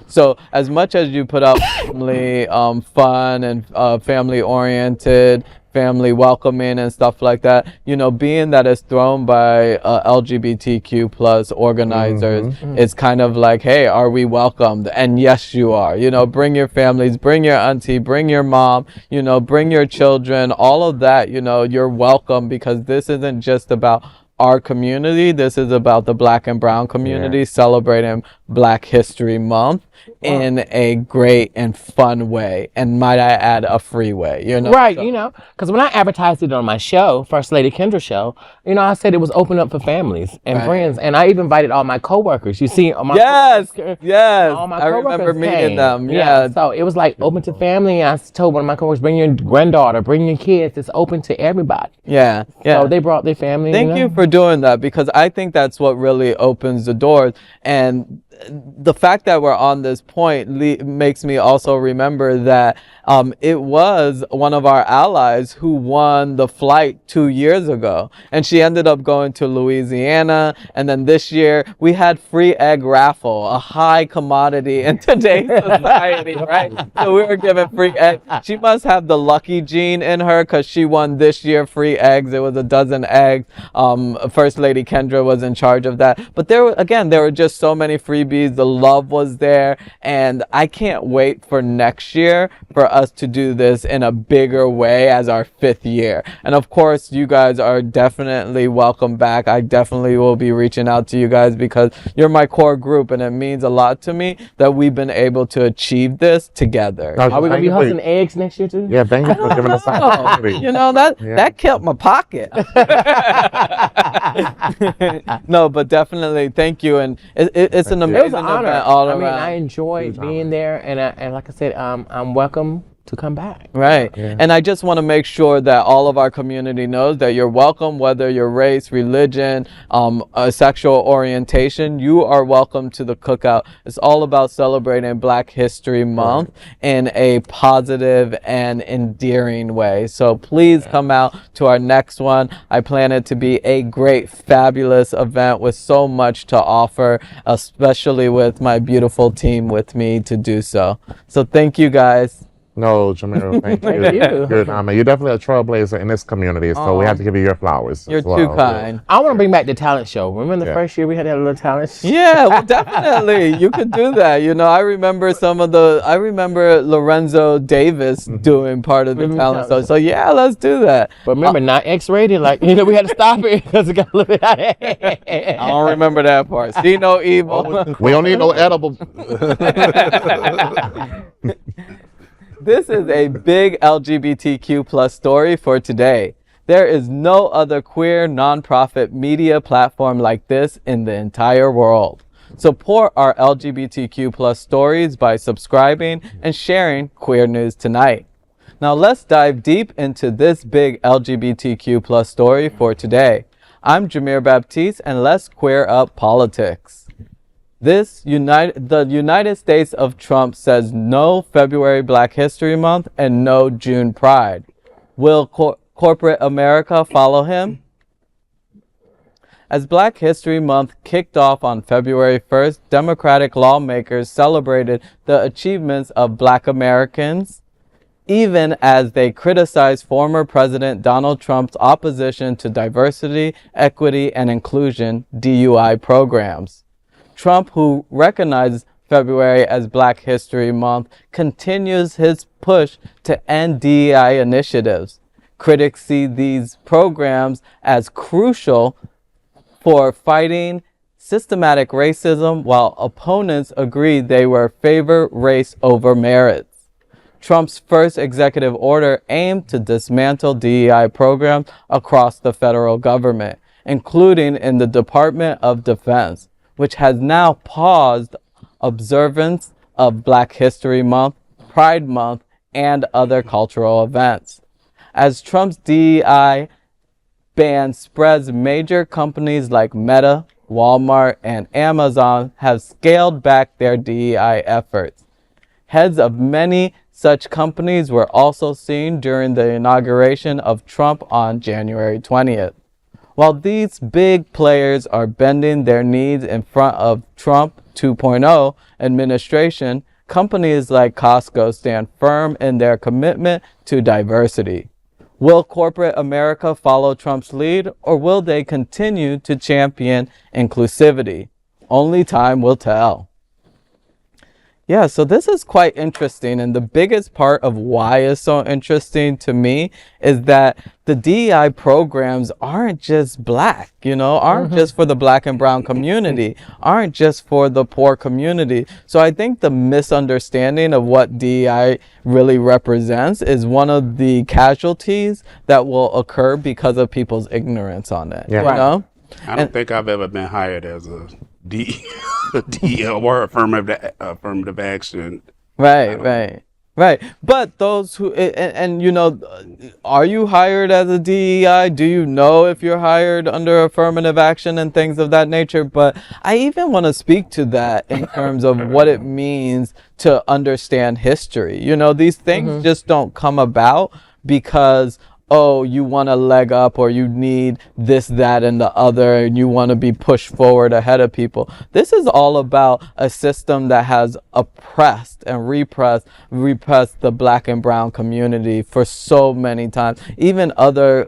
So as much as you put out family fun and family oriented family welcoming and stuff like that. You know, being that it's thrown by LGBTQ plus organizers, it's kind of like, hey, are we welcomed? And yes, you are. You know, bring your families, bring your auntie, bring your mom, you know, bring your children, all of that. You know, you're welcome, because this isn't just about our community. This is about the Black and Brown community celebrating Black History Month in a great and fun way, and might I add, a free way, you know? Right, you know, because when I advertised it on my show, First Lady Kendra show, you know, I said it was open up for families and friends, and I even invited all my coworkers. You see, all my all my I remember meeting them. Yeah, so it was like open to family. And I told one of my coworkers, bring your granddaughter, bring your kids. It's open to everybody. Yeah. So they brought their family. Thank you for doing that, because I think that's what really opens the doors. And the fact that we're on this point makes me also remember that it was one of our allies who won the flight 2 years ago, and she ended up going to Louisiana. And then this year we had free egg raffle, a high commodity in today's society, right? So we were given free eggs. She must have the lucky gene in her, because she won this year free eggs. It was a dozen eggs. First Lady Kendra was in charge of that. But there were just so many freebies. The love was there, and I can't wait for next year for us to do this in a bigger way as our 5th year. And of course, you guys are definitely welcome back. I definitely will be reaching out to you guys, because you're my core group, and it means a lot to me that we've been able to achieve this together. Are we gonna be hustling eggs next year too? Yeah, thank you for giving us that. You know, that killed my pocket. No, but definitely thank you, and it's an amazing It was an honor. event all I mean, around. I enjoyed being there, and like I said, I'm welcome to come back. Right. And I just want to make sure that all of our community knows that you're welcome, whether your race, religion, sexual orientation, you are welcome to the Cookout. It's all about celebrating Black History Month in a positive and endearing way. So please come out to our next one. I plan it to be a great, fabulous event with so much to offer, especially with my beautiful team with me to do so. So thank you guys. No, Jameer, thank you. You're definitely a trailblazer in this community, so we have to give you your flowers. You're as well. too kind. I want to bring back the talent show. Remember the first year we had that little talent show? Yeah, well, definitely. You could do that. You know, I remember Lorenzo Davis doing part of the talent show. So yeah, let's do that. But remember, not X-rated. Like, you know, we had to stop it because it got a little bit out of hand. I don't remember that part. See no evil. We don't need no edible. This is a big LGBTQ plus story for today. There is no other queer nonprofit media platform like this in the entire world. Support our LGBTQ plus stories by subscribing and sharing Queer News Tonight. Now let's dive deep into this big LGBTQ plus story for today. I'm Jameer Baptiste, and let's queer up politics. The United States of Trump says no February Black History Month and no June Pride. Will corporate America follow him? As Black History Month kicked off on February 1st, Democratic lawmakers celebrated the achievements of Black Americans, even as they criticized former President Donald Trump's opposition to diversity, equity, and inclusion (DUI) programs. Trump, who recognizes February as Black History Month, continues his push to end DEI initiatives. Critics see these programs as crucial for fighting systematic racism, while opponents agree they were favor race over merits. Trump's first executive order aimed to dismantle DEI programs across the federal government, including in the Department of Defense, which has now paused observance of Black History Month, Pride Month, and other cultural events. As Trump's DEI ban spreads, major companies like Meta, Walmart, and Amazon have scaled back their DEI efforts. Heads of many such companies were also seen during the inauguration of Trump on January 20th. While these big players are bending their knees in front of Trump 2.0 administration, companies like Costco stand firm in their commitment to diversity. Will corporate America follow Trump's lead, or will they continue to champion inclusivity? Only time will tell. Yeah, so this is quite interesting, and the biggest part of why it's so interesting to me is that the DEI programs aren't just black, aren't just for the black and brown community, aren't just for the poor community. So I think the misunderstanding of what DEI really represents is one of the casualties that will occur because of people's ignorance on it, I don't think I've ever been hired as a D or affirmative action. Right. But those who, are you hired as a DEI? Do you know if you're hired under affirmative action and things of that nature? But I even want to speak to that in terms of what it means to understand history. These things just don't come about because you want a leg up, or you need this, that, and the other, and you want to be pushed forward ahead of people. This is all about a system that has oppressed and repressed the black and brown community for so many times. Even other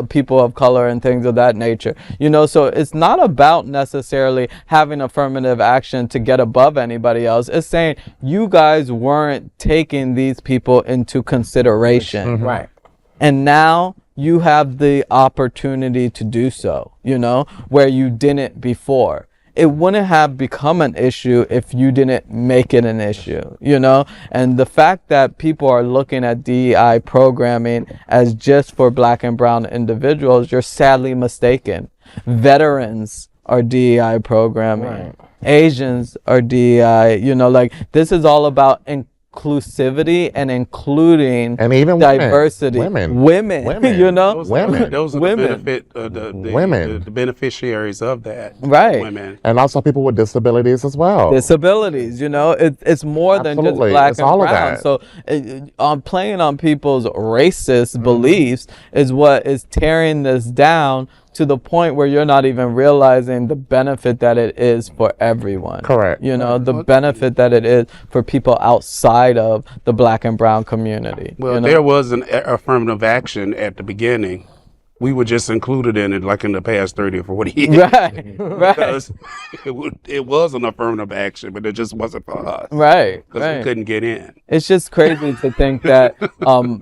people of color and things of that nature. So it's not about necessarily having affirmative action to get above anybody else. It's saying you guys weren't taking these people into consideration. Right. And now you have the opportunity to do so, where you didn't before. It wouldn't have become an issue if you didn't make it an issue, and the fact that people are looking at DEI programming as just for black and brown individuals, you're sadly mistaken. Veterans are DEI programming. Right. Asians are DEI, this is all about inclusivity and including and even diversity. Women. Those are women. The beneficiaries of that. Right. Women. And also people with disabilities as well. Disabilities, it's more than just black and all brown. Of So that. playing on people's racist beliefs is what is tearing this down to the point where you're not even realizing the benefit that it is for everyone. Correct. The benefit that it is for people outside of the black and brown community. Well, there was an affirmative action at the beginning. We were just included in it like in the past 30 or 40 years. Right. Because it was an affirmative action, but it just wasn't for us. Right. Because we couldn't get in. It's just crazy to think that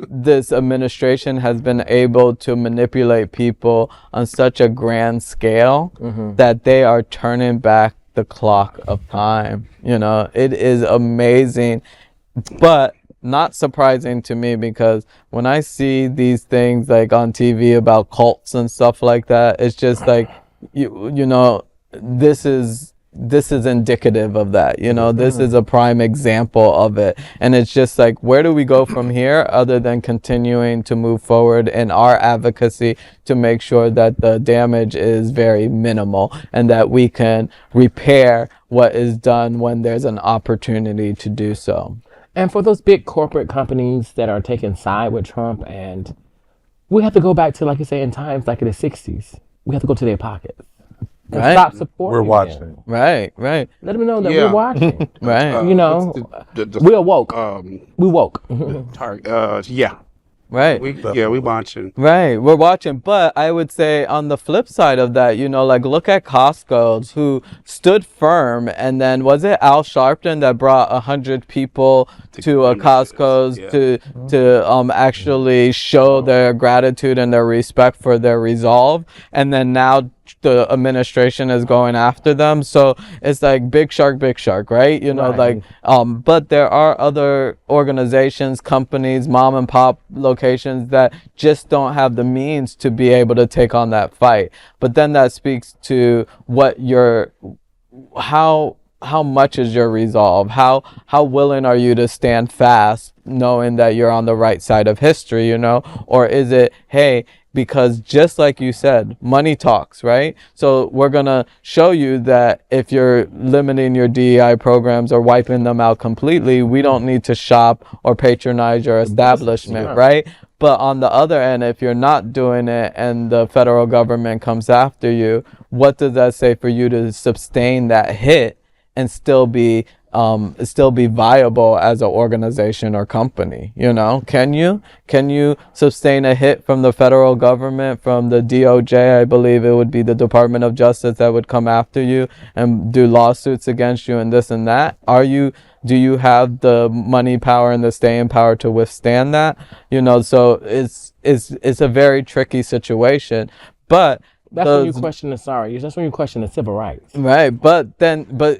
this administration has been able to manipulate people on such a grand scale that they are turning back the clock of time. It is amazing, but not surprising to me, because when I see these things like on TV about cults and stuff like that, it's just like, this is indicative of that. This is a prime example of it. And it's just like, where do we go from here other than continuing to move forward in our advocacy to make sure that the damage is very minimal and that we can repair what is done when there's an opportunity to do so. And for those big corporate companies that are taking side with Trump, and we have to go back to, like you say, in times like in the 60s, we have to go to their pockets. Right. Stop supporting We're watching. them. Right. Let them know that we're watching. Right. We're woke. We woke. Yeah. Right. We watching. Right. We're watching. But I would say on the flip side of that, look at Costco's, who stood firm. And then was it Al Sharpton that brought 100 people to a Costco's to actually show their gratitude and their respect for their resolve? And then now the administration is going after them. So it's like big shark, right? But there are other organizations, companies, mom and pop locations that just don't have the means to be able to take on that fight. But then that speaks to how much is your resolve? How willing are you to stand fast knowing that you're on the right side of history, Or is it, hey, because just like you said, money talks, right? So we're going to show you that if you're limiting your DEI programs or wiping them out completely, we don't need to shop or patronize your establishment, right? But on the other end, if you're not doing it and the federal government comes after you, what does that say for you to sustain that hit and still be still be viable as an organization or company? You know, can you sustain a hit from the federal government, from the DOJ? I believe it would be the Department of Justice that would come after you and do lawsuits against you and this and that. Do you have the money power and the staying power to withstand that? You know, so it's a very tricky situation. But that's when you question that's when you question the civil rights. Right, but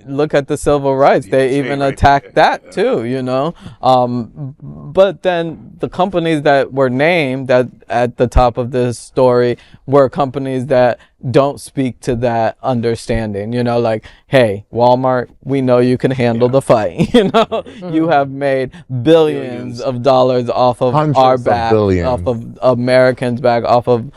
look at the civil rights. They even attacked that too, you know. But then the companies that were named at the top of this story were companies that don't speak to that understanding, you know, like, hey, Walmart, we know you can handle the fight, you know. You have made billions of dollars off of our back, off of Americans' back, off of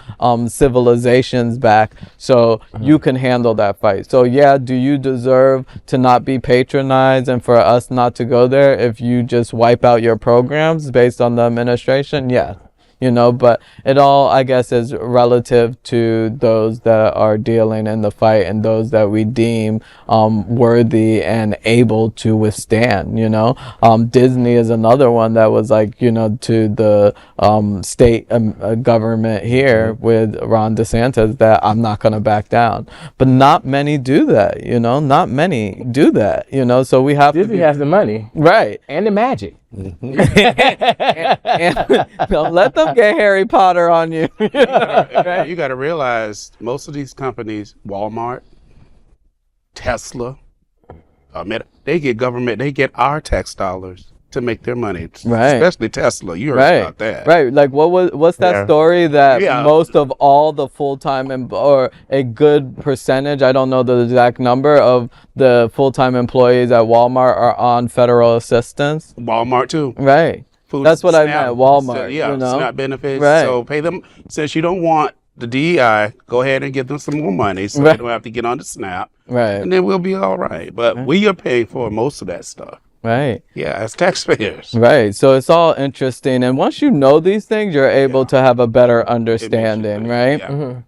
civilization's back, so you can handle that fight. So yeah, do you deserve to not be patronized and for us not to go there if you just wipe out your programs based on the administration? Yeah. You know, but it all, I guess, is relative to those that are dealing in the fight and those that we deem worthy and able to withstand, you know. Disney is another one that was like, you know, to the state government here with Ron DeSantis, that I'm not going to back down. But not many do that, you know. Not many do that, you know. So we have Disney has the money. Right. And the magic. and don't let them get Harry Potter on you. Right. You got to realize most of these companies, Walmart, Tesla, they get our tax dollars to make their money. Right. Especially Tesla. You heard about that. Right. Like what's that story that most of all the full-time or a good percentage, I don't know the exact number of the full-time employees at Walmart are on federal assistance? Walmart too. Right. That's what I meant, Walmart. Yeah, you know? SNAP benefits. Right. So pay them, since you don't want the DEI, go ahead and give them some more money so they don't have to get on the SNAP. Right. And then we'll be all right. But we are paying for most of that stuff. Right. Yeah, as taxpayers. Right. So it's all interesting. And once you know these things, you're able to have a better understanding, right? Yeah.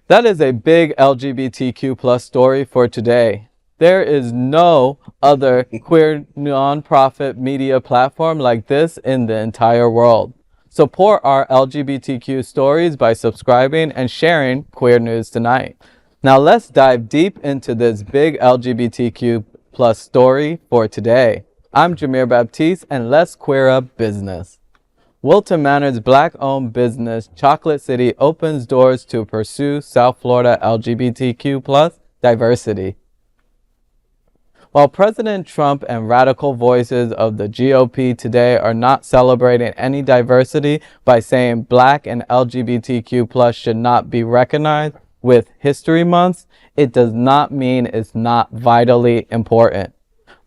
That is a big LGBTQ plus story for today. There is no other queer nonprofit media platform like this in the entire world. Support our LGBTQ stories by subscribing and sharing Queer News Tonight. Now let's dive deep into this big LGBTQ plus story for today. I'm Jameer Baptiste, and let's queer up business. Wilton Manors' Black-owned business, Chocolate City, opens doors to pursue South Florida LGBTQ plus diversity. While President Trump and radical voices of the GOP today are not celebrating any diversity by saying Black and LGBTQ plus should not be recognized with History Months, it does not mean it's not vitally important.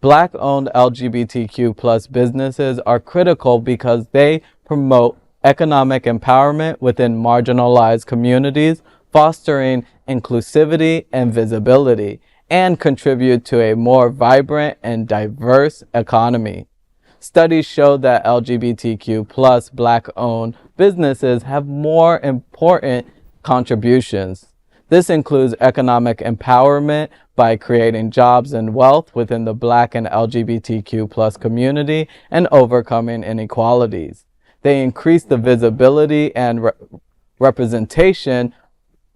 Black-owned LGBTQ plus businesses are critical because they promote economic empowerment within marginalized communities, fostering inclusivity and visibility, and contribute to a more vibrant and diverse economy. Studies show that LGBTQ plus Black-owned businesses have more important contributions. This includes economic empowerment by creating jobs and wealth within the Black and LGBTQ plus community and overcoming inequalities. They increase the visibility and representation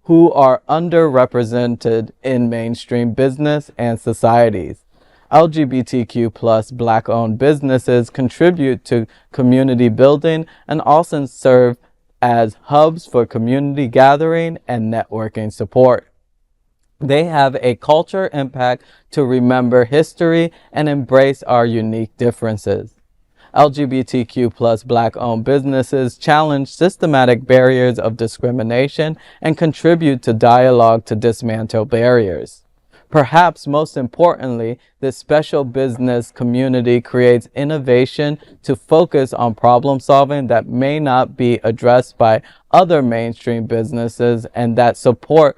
who are underrepresented in mainstream business and societies. LGBTQ plus Black-owned businesses contribute to community building and also serve as hubs for community gathering and networking support. They have a culture impact to remember history and embrace our unique differences. LGBTQ plus Black-owned businesses challenge systematic barriers of discrimination and contribute to dialogue to dismantle barriers. Perhaps most importantly, this special business community creates innovation to focus on problem solving that may not be addressed by other mainstream businesses and that support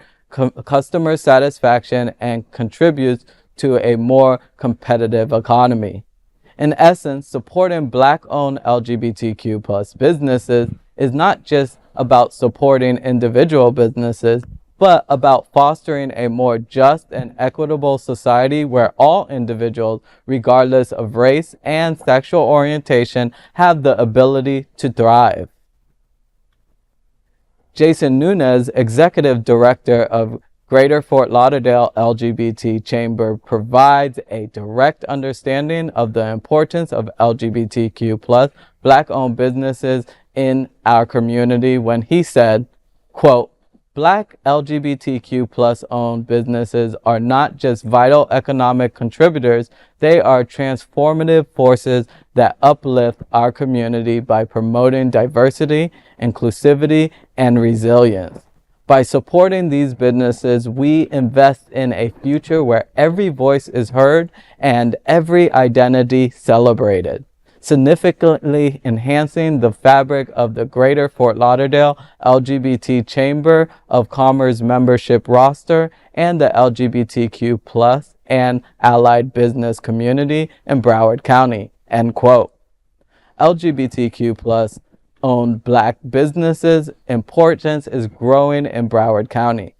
customer satisfaction and contributes to a more competitive economy. In essence, supporting Black-owned LGBTQ plus businesses is not just about supporting individual businesses, but about fostering a more just and equitable society where all individuals, regardless of race and sexual orientation, have the ability to thrive. Jason Nunez, Executive Director of Greater Fort Lauderdale LGBT Chamber, provides a direct understanding of the importance of LGBTQ+ Black-owned businesses in our community when he said, quote, Black LGBTQ+ owned businesses are not just vital economic contributors, they are transformative forces that uplift our community by promoting diversity, inclusivity, and resilience. By supporting these businesses, we invest in a future where every voice is heard and every identity celebrated, significantly enhancing the fabric of the Greater Fort Lauderdale LGBT Chamber of Commerce membership roster and the LGBTQ+ and allied business community in Broward County, end quote. LGBTQ+ owned Black businesses' importance is growing in Broward County.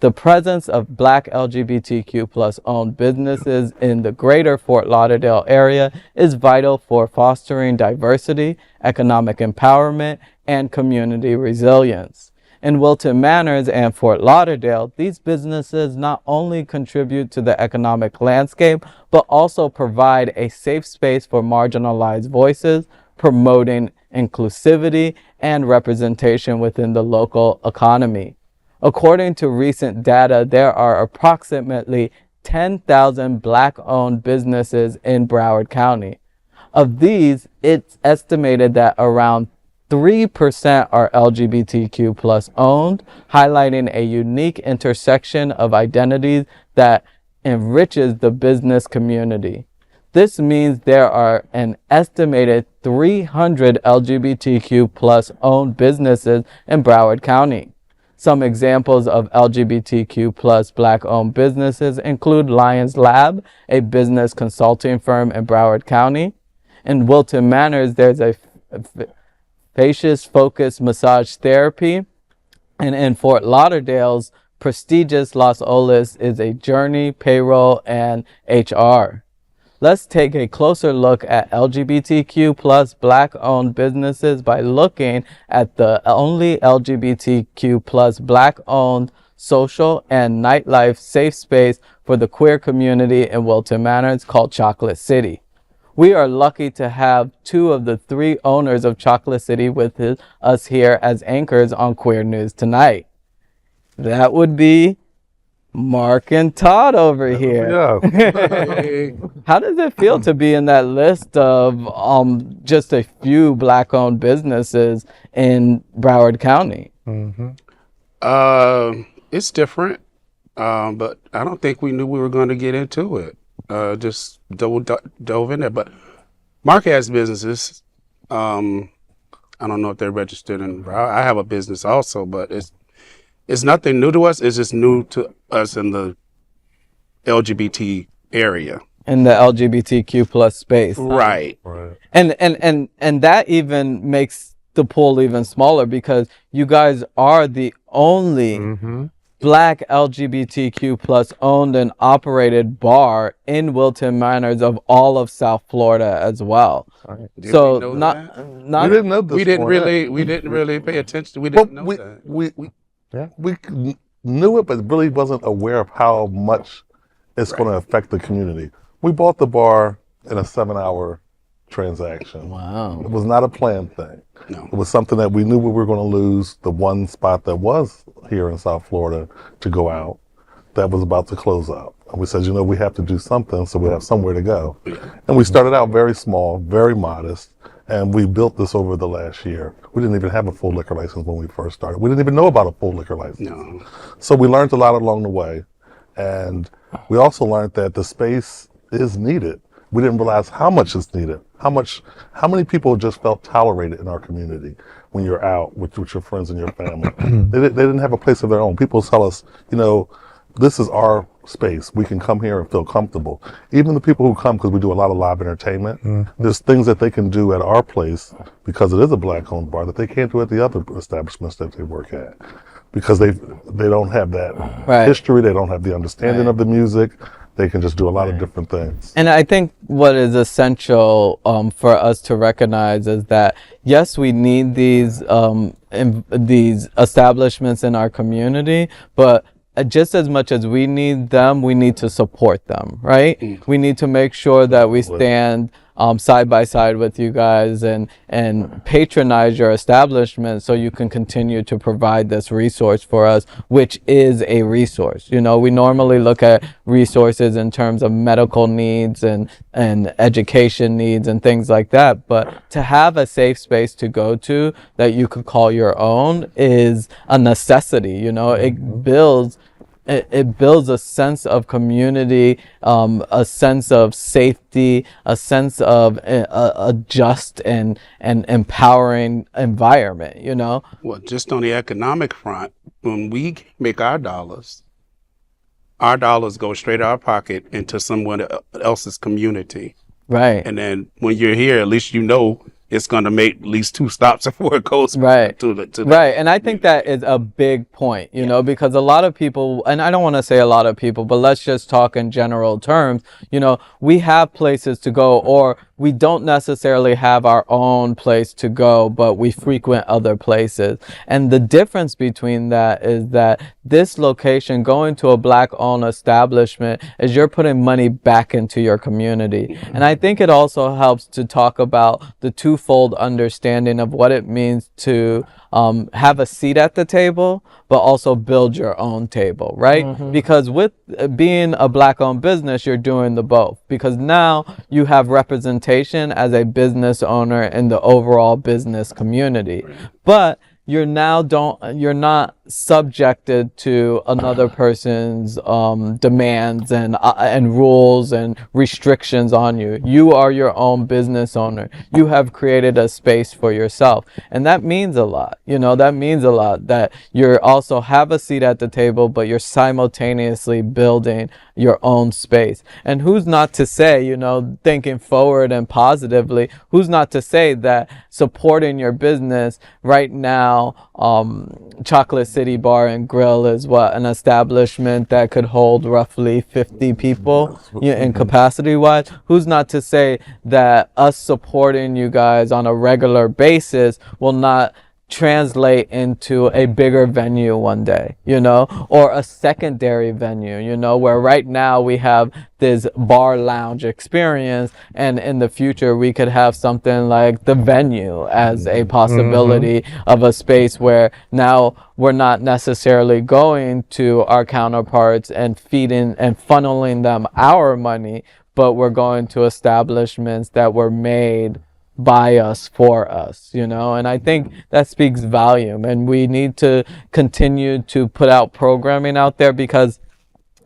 The presence of Black LGBTQ+ owned businesses in the Greater Fort Lauderdale area is vital for fostering diversity, economic empowerment, and community resilience. In Wilton Manors and Fort Lauderdale, these businesses not only contribute to the economic landscape, but also provide a safe space for marginalized voices, promoting inclusivity and representation within the local economy. According to recent data, there are approximately 10,000 Black-owned businesses in Broward County. Of these, it's estimated that around 3% are LGBTQ+ owned, highlighting a unique intersection of identities that enriches the business community. This means there are an estimated 300 LGBTQ+ owned businesses in Broward County. Some examples of LGBTQ+ Black-owned businesses include Lions Lab, a business consulting firm in Broward County. In Wilton Manors, there's a facious-focused massage therapy. And in Fort Lauderdale's prestigious Los Olas is a Journey, Payroll, and HR. Let's take a closer look at LGBTQ+ Black-owned businesses by looking at the only LGBTQ+ Black-owned social and nightlife safe space for the queer community in Wilton Manors called Chocolate City. We are lucky to have two of the three owners of Chocolate City with us here as anchors on Queer News Tonight. That would be Marc and Todd over here. Yeah. How does it feel to be in that list of just a few Black-owned businesses in Broward County? It's different, but I don't think we knew we were going to get into it. Just dove in there. But Marc has businesses. I don't know if they're registered in Broward. I have a business also, but it's nothing new to us. It's just new to us in the LGBT area. In the LGBTQ+ space. Right. And that even makes the pool even smaller because you guys are the only Black LGBTQ+ owned and operated bar in Wilton Manors of all of South Florida as well. So We didn't know this. We didn't really pay attention. We didn't know that. We knew it, but really wasn't aware of how much it's going to affect the community. We bought the bar in a 7-hour transaction. Wow. It was not a planned thing. No. It was something that we knew we were going to lose the one spot that was here in South Florida to go out that was about to close up. And we said, we have to do something so we have somewhere to go. And we started out very small, very modest. And we built this over the last year. We didn't even have a full liquor license when we first started. We didn't even know about a full liquor license. No. So we learned a lot along the way. And we also learned that the space is needed. We didn't realize how much is needed. How many people just felt tolerated in our community when you're out with your friends and your family. They didn't have a place of their own. People tell us, this is our space. We can come here and feel comfortable. Even the people who come, because we do a lot of live entertainment, there's things that they can do at our place because it is a Black-owned bar that they can't do at the other establishments that they work at. because they don't have that Right. history, they don't have the understanding of the music. They can just do a lot of different things. And I think what is essential for us to recognize is that yes, we need these these establishments in our community, but just as much as we need them, we need to support them, right? We need to make sure that we stand side by side with you guys and patronize your establishment so you can continue to provide this resource for us, which is a resource. You know, we normally look at resources in terms of medical needs and education needs and things like that, but to have a safe space to go to that you could call your own is a necessity. You know, it builds a sense of community, a sense of safety, a sense of a just and empowering environment, you know? Well, just on the economic front, when we make our dollars go straight out of our pocket into someone else's community. Right. And then when you're here, at least you know it's going to make at least 2 stops before it goes right to the right. And I think that is a big point, you know, because a lot of people, and I don't want to say a lot of people, but let's just talk in general terms, you know, we have places to go, or we don't necessarily have our own place to go, but we frequent other places. And the difference between that is that this location, going to a Black-owned establishment, is you're putting money back into your community. And I think it also helps to talk about the twofold understanding of what it means to have a seat at the table, but also build your own table, right? Because with being a Black-owned business, you're doing the both. Because now you have representation as a business owner in the overall business community. But you're not subjected to another person's demands and rules and restrictions on you. You are your own business owner. You have created a space for yourself, and that means a lot. You know, that means a lot that you also have a seat at the table, but you're simultaneously building your own space. And who's not to say, you know, thinking forward and positively, who's not to say that supporting your business right now, Chocolate City Bar and Grill is an establishment that could hold roughly 50 people in capacity wise. Who's not to say that us supporting you guys on a regular basis will not translate into a bigger venue one day, you know, or a secondary venue, you know, where right now we have this bar lounge experience, and in the future we could have something like the Venue as a possibility of a space where now we're not necessarily going to our counterparts and feeding and funneling them our money, but we're going to establishments that were made by us, for us, you know. And I think that speaks volume, and we need to continue to put out programming out there, because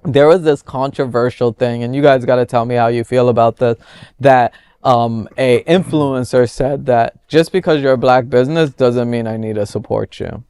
there was this controversial thing, and you guys got to tell me how you feel about this, that a influencer said that just because you're a Black business doesn't mean I need to support you.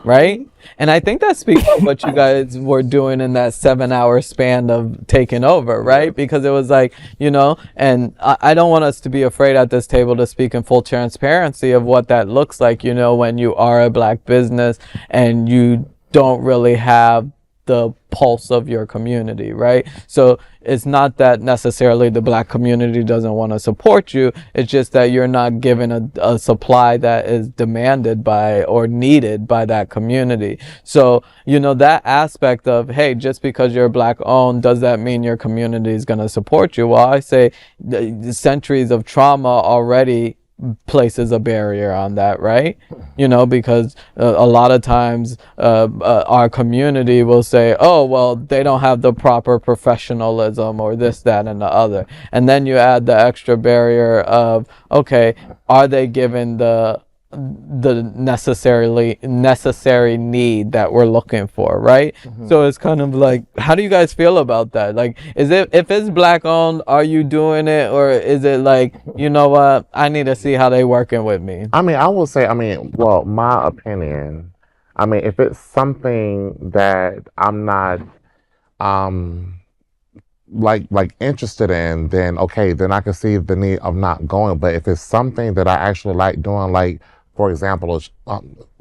Right? And I think that speaks to what you guys were doing in that 7-hour span of taking over, right? Because it was like, you know, and I don't want us to be afraid at this table to speak in full transparency of what that looks like, you know, when you are a Black business and you don't really have the pulse of your community, right? So it's not that necessarily the Black community doesn't want to support you. It's just that you're not given a supply that is demanded by or needed by that community. So, you know, that aspect of, hey, just because you're Black owned, does that mean your community is going to support you? Well, I say the centuries of trauma already places a barrier on that, right? You know, because a lot of times our community will say, oh, well, they don't have the proper professionalism or this, that, and the other. And then you add the extra barrier of, okay, are they given the necessary need that we're looking for, right? So it's kind of like, how do you guys feel about that? Like, is it, if it's Black owned, are you doing it, or is it like, you know what, I need to see how they working with me? I mean, I will say, well, my opinion, if it's something that I'm not like interested in, then okay, then I can see the need of not going. But if it's something that I actually like doing, like for example,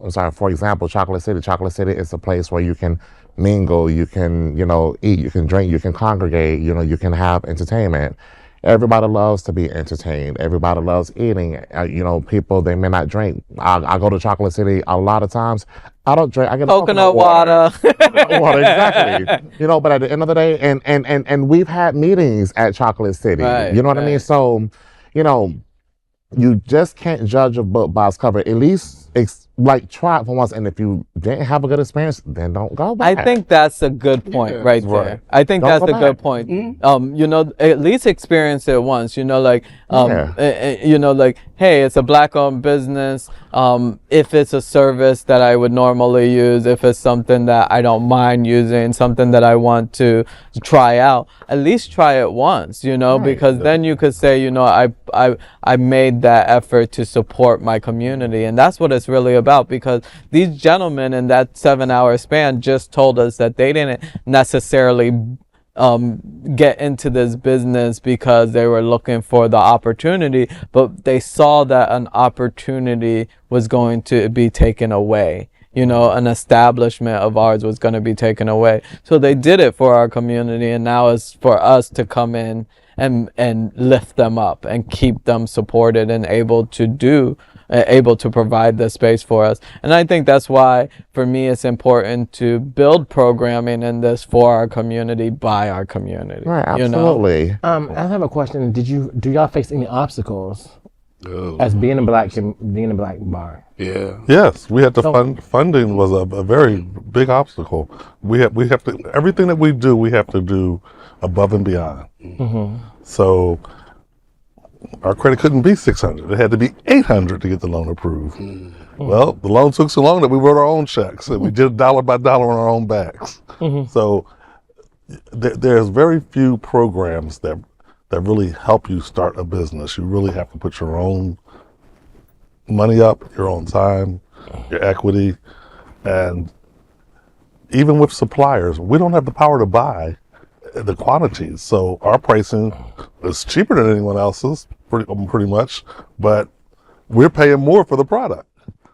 Chocolate City. Chocolate City is a place where you can mingle, you can, eat, you can drink, you can congregate, you can have entertainment. Everybody loves to be entertained. Everybody loves eating. People, they may not drink. I go to Chocolate City a lot of times. I don't drink. I get Coconut water. Coconut water, exactly. But at the end of the day, and we've had meetings at Chocolate City. Right, You know what I mean? right. So, you just can't judge a book by its cover. At least, try it for once. And if you didn't have a good experience, then don't go back. I think that's a good point right there. right. I think Don't that's go a good back. point. At least experience it once. Hey, it's a Black-owned business. If it's a service that I would normally use, if it's something that I don't mind using, something that I want to try out, at least try it once. Because then you could say, I made that effort to support my community, and that's what it's really about. Because these gentlemen in that 7-hour span just told us that they didn't necessarily get into this business because they were looking for the opportunity, but they saw that an opportunity was going to be taken away. An establishment of ours was going to be taken away. So they did it for our community, and now it's for us to come in and lift them up and keep them supported and able to provide the space for us. And I think that's why, for me, it's important to build programming in this for our community, by our community. Right, absolutely. I have a question. Do y'all face any obstacles as being a black bar? Yeah. Yes, we had to funding was a very big obstacle. We have to, everything that we do, we have to do above and beyond. Mm-hmm. So our credit couldn't be 600. It had to be 800 to get the loan approved. Well, the loan took so long that we wrote our own checks and we did dollar by dollar on our own backs. So there's very few programs that really help you start a business. You really have to put your own money up, your own time, your equity, and even with suppliers, we don't have the power to buy the quantities. So our pricing is cheaper than anyone else's, pretty much, but we're paying more for the product.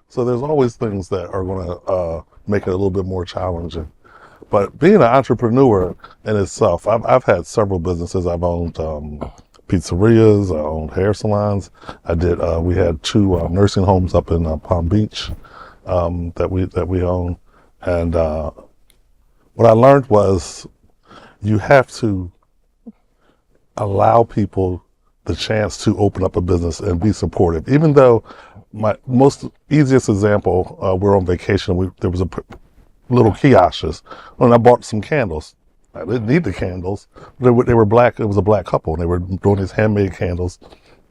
So there's always things that are going to make it a little bit more challenging. But being an entrepreneur in itself, I've had several businesses. I've owned pizzerias, I owned hair salons. We had 2 nursing homes up in Palm Beach that we own. And what I learned was you have to allow people the chance to open up a business and be supportive. Even though my most easiest example, we're on vacation. There was a little kiosks, and I bought some candles. I didn't need the candles. They were black. It was a black couple, and they were doing these handmade candles.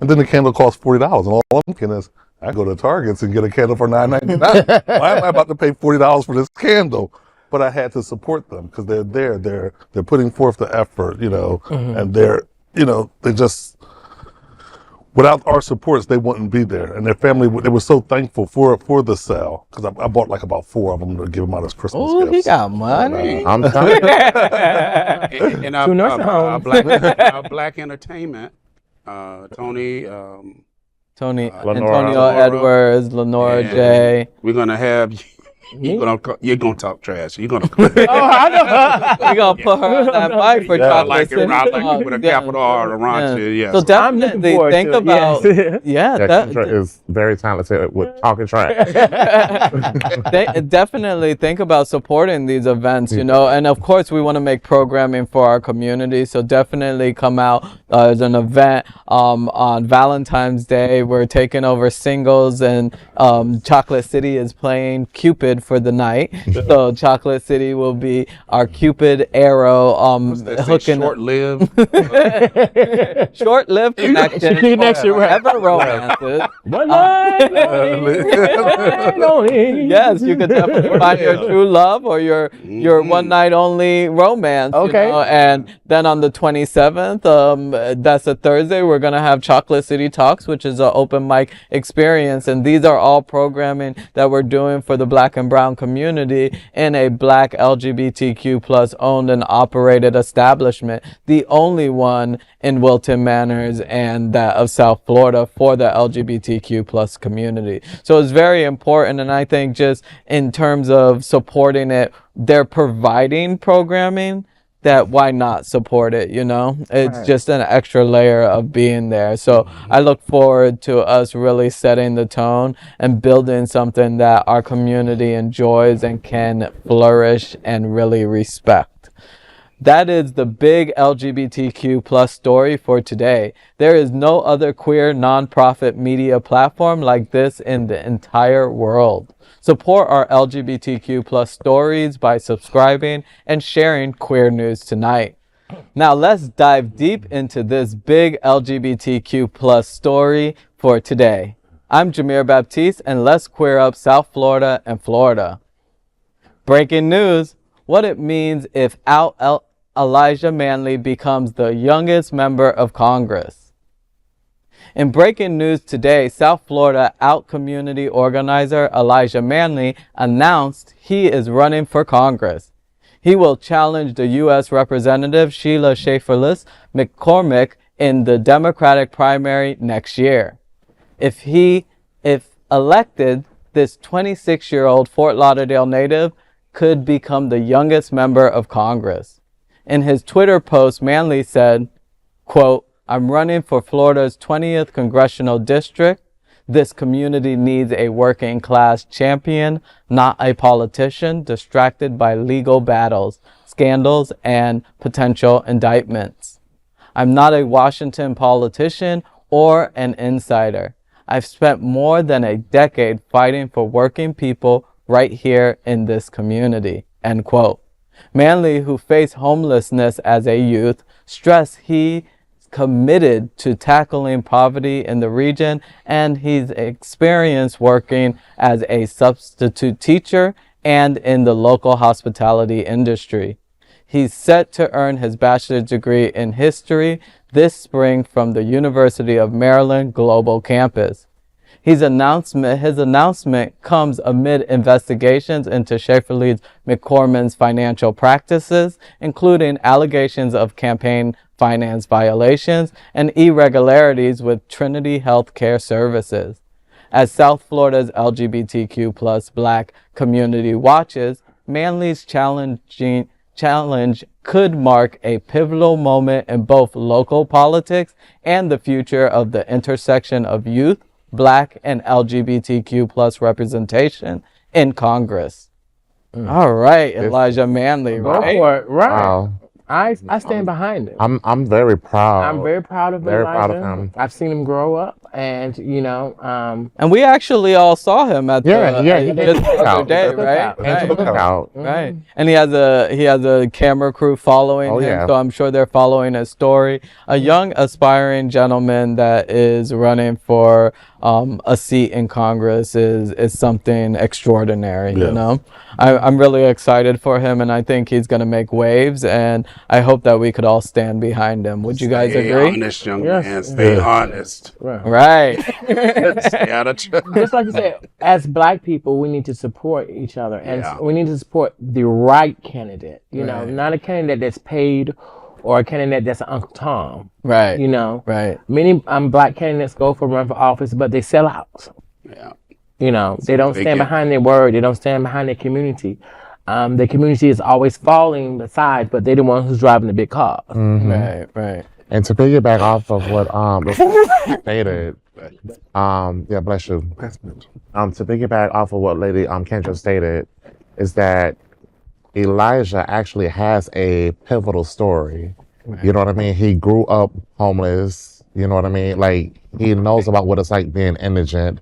And then the candle cost $40, and all I'm thinking is, I go to Targets and get a candle for $9.99. Why am I about to pay $40 for this candle? But I had to support them because they're there. They're putting forth the effort, and they just, without our supports, they wouldn't be there. And their family, they were so thankful for the sale because I bought like about 4 of them to give them out as Christmas gifts. Oh, he got money. I'm telling you. And our black entertainment, Tony, Antonio Edwards, Lenora J. We're gonna have. You're gonna talk trash. You're gonna. I know. We're going to put her on that mic for I Chocolate like City. it. I like it with a capital R, Arancha. Yes. So definitely forward think to it, about, Yeah, Kendra is very talented with talking trash. definitely think about supporting these events, and of course we want to make programming for our community. So definitely come out. There's an event on Valentine's Day. We're taking over singles, and Chocolate City is playing Cupid for the night. So Chocolate City will be our Cupid arrow hooking short-lived. short-lived connection forever romances. One night only. Yes, you could definitely find your true love or your one night only romance. Okay. And then on the 27th, that's a Thursday, we're gonna have Chocolate City Talks, which is an open mic experience, and these are all programming that we're doing for the Black and brown community in a Black LGBTQ plus owned and operated establishment, the only one in Wilton Manors and that of South Florida for the LGBTQ plus community. So it's very important, and I think just in terms of supporting it, they're providing programming that why not support it, you know? It's just an extra layer of being there. So I look forward to us really setting the tone and building something that our community enjoys and can flourish and really respect. That is the big LGBTQ plus story for today. There is no other queer nonprofit media platform like this in the entire world. Support our LGBTQ plus stories by subscribing and sharing Queer News Tonight. Now let's dive deep into this big LGBTQ plus story for today. I'm Jameer Baptiste, and let's queer up South Florida and Florida. Breaking news, what it means if Elijah Manley becomes the youngest member of Congress. In breaking news today, South Florida Out community organizer Elijah Manley announced he is running for Congress. He will challenge the U.S. Representative Sheila Schaefer-Lewis McCormick in the Democratic primary next year. If elected, this 26-year-old Fort Lauderdale native could become the youngest member of Congress. In his Twitter post, Manley said, quote, "I'm running for Florida's 20th congressional district. This community needs a working class champion, not a politician distracted by legal battles, scandals, and potential indictments. I'm not a Washington politician or an insider. I've spent more than a decade fighting for working people right here in this community." End quote. Manley, who faced homelessness as a youth, stressed he committed to tackling poverty in the region, and he's experienced working as a substitute teacher and in the local hospitality industry. He's set to earn his bachelor's degree in history this spring from the University of Maryland Global Campus. His announcement comes amid investigations into Schaefer-Lewis McCormick's financial practices, including allegations of campaign finance violations and irregularities with Trinity Health Care Services. As South Florida's LGBTQ plus Black community watches, Manley's challenge could mark a pivotal moment in both local politics and the future of the intersection of youth, Black, and LGBTQ plus representation in Congress. All right, Elijah Manley, right? Go for it. Right. Wow. I stand behind him. I'm very proud. I'm very proud of Very Elijah. proud of him. I've seen him grow up, and And we actually all saw him at he did just the other Cookout. day, Cookout. right? And Right. Cookout. Right. And he has a camera crew following him, yeah. so I'm sure they're following his story. A young aspiring gentleman that is running for a seat in Congress is something extraordinary, you know? I'm really excited for him, and I think he's going to make waves, and I hope that we could all stand behind him. Would you guys Stay agree? honest, young Yes. man. Stay honest. Right. Stay out of trouble. just like you said, as Black people, we need to support each other, and Yeah. we need to support the right candidate. You know, not a candidate that's paid or a candidate that's an Uncle Tom. Right. You know, Right. many Black candidates go for run for office, but they sell out. Yeah. You know, they don't they stand get- behind their word. They don't stand behind their community. The community is always falling beside, but they're the one who's driving the big car. Right. Right. And to piggyback off of what stated, yeah, bless you. To piggyback off of what Lady Kendra stated, is that Elijah actually has a pivotal story. You know what I mean? He grew up homeless. You know what I mean? Like, he knows about what it's like being indigent.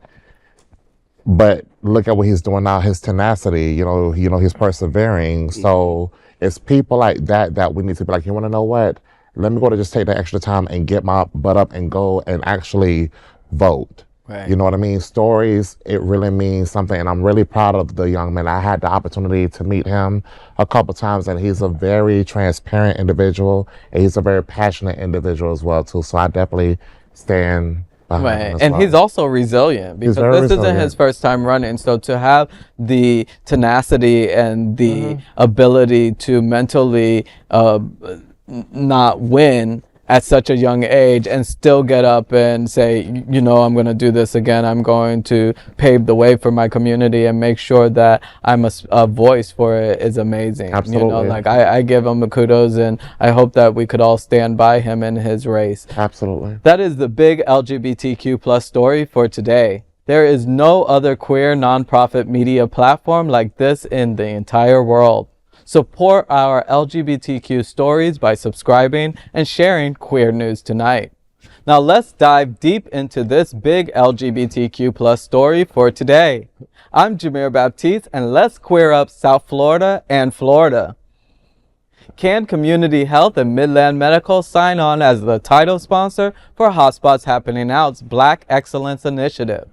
But look at what he's doing now. His tenacity. You know, he's persevering. So it's people like that we need to be like, you want to know what? Let me go to just take the extra time and get my butt up and go and actually vote. Right. You know what I mean? Stories, it really means something. And I'm really proud of the young man. I had the opportunity to meet him a couple times, and he's a very transparent individual, and he's a very passionate individual as well, too. So I definitely stand behind Right, him as and well. he's also resilient because very this isn't resilient. his first time running. So to have the tenacity and the ability to mentally not win at such a young age and still get up and say, I'm going to do this again. I'm going to pave the way for my community and make sure that I'm a voice for it is amazing. Absolutely. I give him the kudos, and I hope that we could all stand by him in his race. Absolutely. That is the big LGBTQ plus story for today. There is no other queer nonprofit media platform like this in the entire world. Support our LGBTQ stories by subscribing and sharing Queer News Tonight. Now let's dive deep into this big LGBTQ plus story for today. I'm Jameer Baptiste, and let's queer up South Florida and Florida. Can Community Health and Midland Medical sign on as the title sponsor for Hotspots Happening Out's Black Excellence Initiative?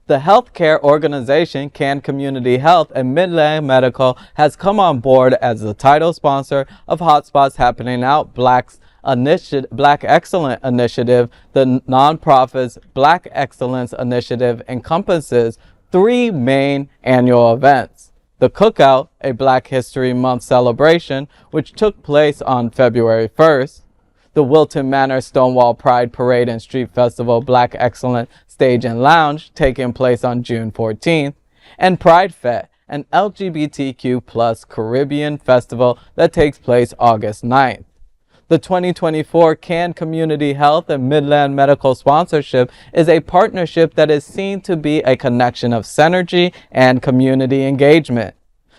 The healthcare organization Can Community Health and Midland Medical has come on board as the title sponsor of Hotspots Happening Out Black Excellence Initiative. The nonprofit's Black Excellence Initiative encompasses 3 main annual events. The Cookout, a Black History Month celebration, which took place on February 1st. The Wilton Manors Stonewall Pride Parade and Street Festival Black Excellence Stage and Lounge, taking place on June 14th, and Pride Fest, an LGBTQ plus Caribbean festival that takes place August 9th. The 2024 Can Community Health and Midland Medical sponsorship is a partnership that is seen to be a connection of synergy and community engagement.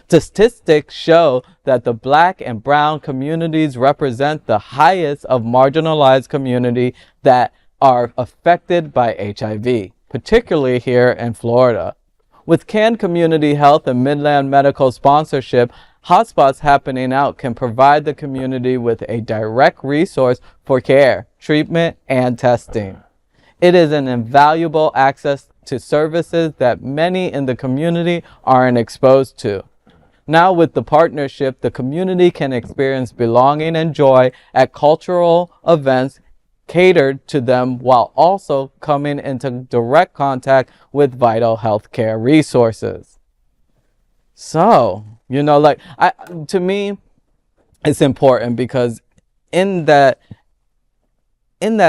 Statistics show that the Black and Brown communities represent the highest of marginalized community that are affected by HIV, particularly here in Florida. With Can Community Health and Midland Medical sponsorship, Hotspots Happening Out can provide the community with a direct resource for care, treatment, and testing. It is an invaluable access to services that many in the community aren't exposed to. Now with the partnership, the community can experience belonging and joy at cultural events catered to them while also coming into direct contact with vital healthcare resources. So, to me, it's important because in that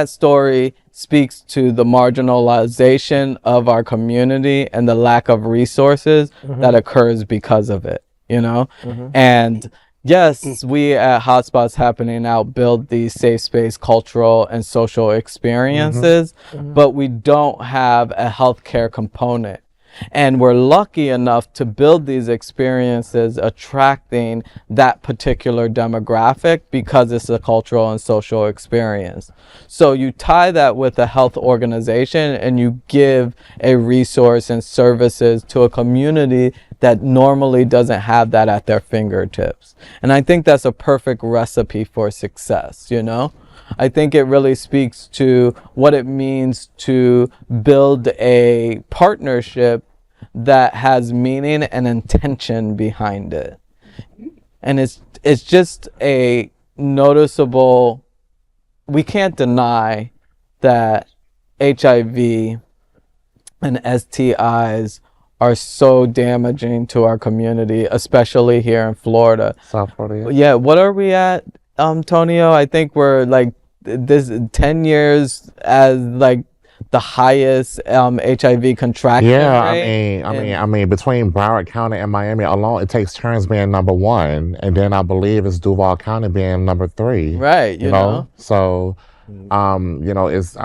story speaks to the marginalization of our community and the lack of resources that occurs because of it, And yes, we at Hotspots Happening Out build these safe space cultural and social experiences, but we don't have a healthcare component. And we're lucky enough to build these experiences attracting that particular demographic because it's a cultural and social experience. So you tie that with a health organization and you give a resource and services to a community that normally doesn't have that at their fingertips. And I think that's a perfect recipe for success, I think it really speaks to what it means to build a partnership that has meaning and intention behind it. And it's just a noticeable, we can't deny that HIV and STIs are so damaging to our community, especially here in Florida. South Florida. Yeah, what are we at, Tonio? I think we're like this 10 years as like the highest HIV contraction rate. I mean, between Broward County and Miami alone, it takes turns being number 1, and then I believe it's Duval County being number 3. Right, you know. So, it's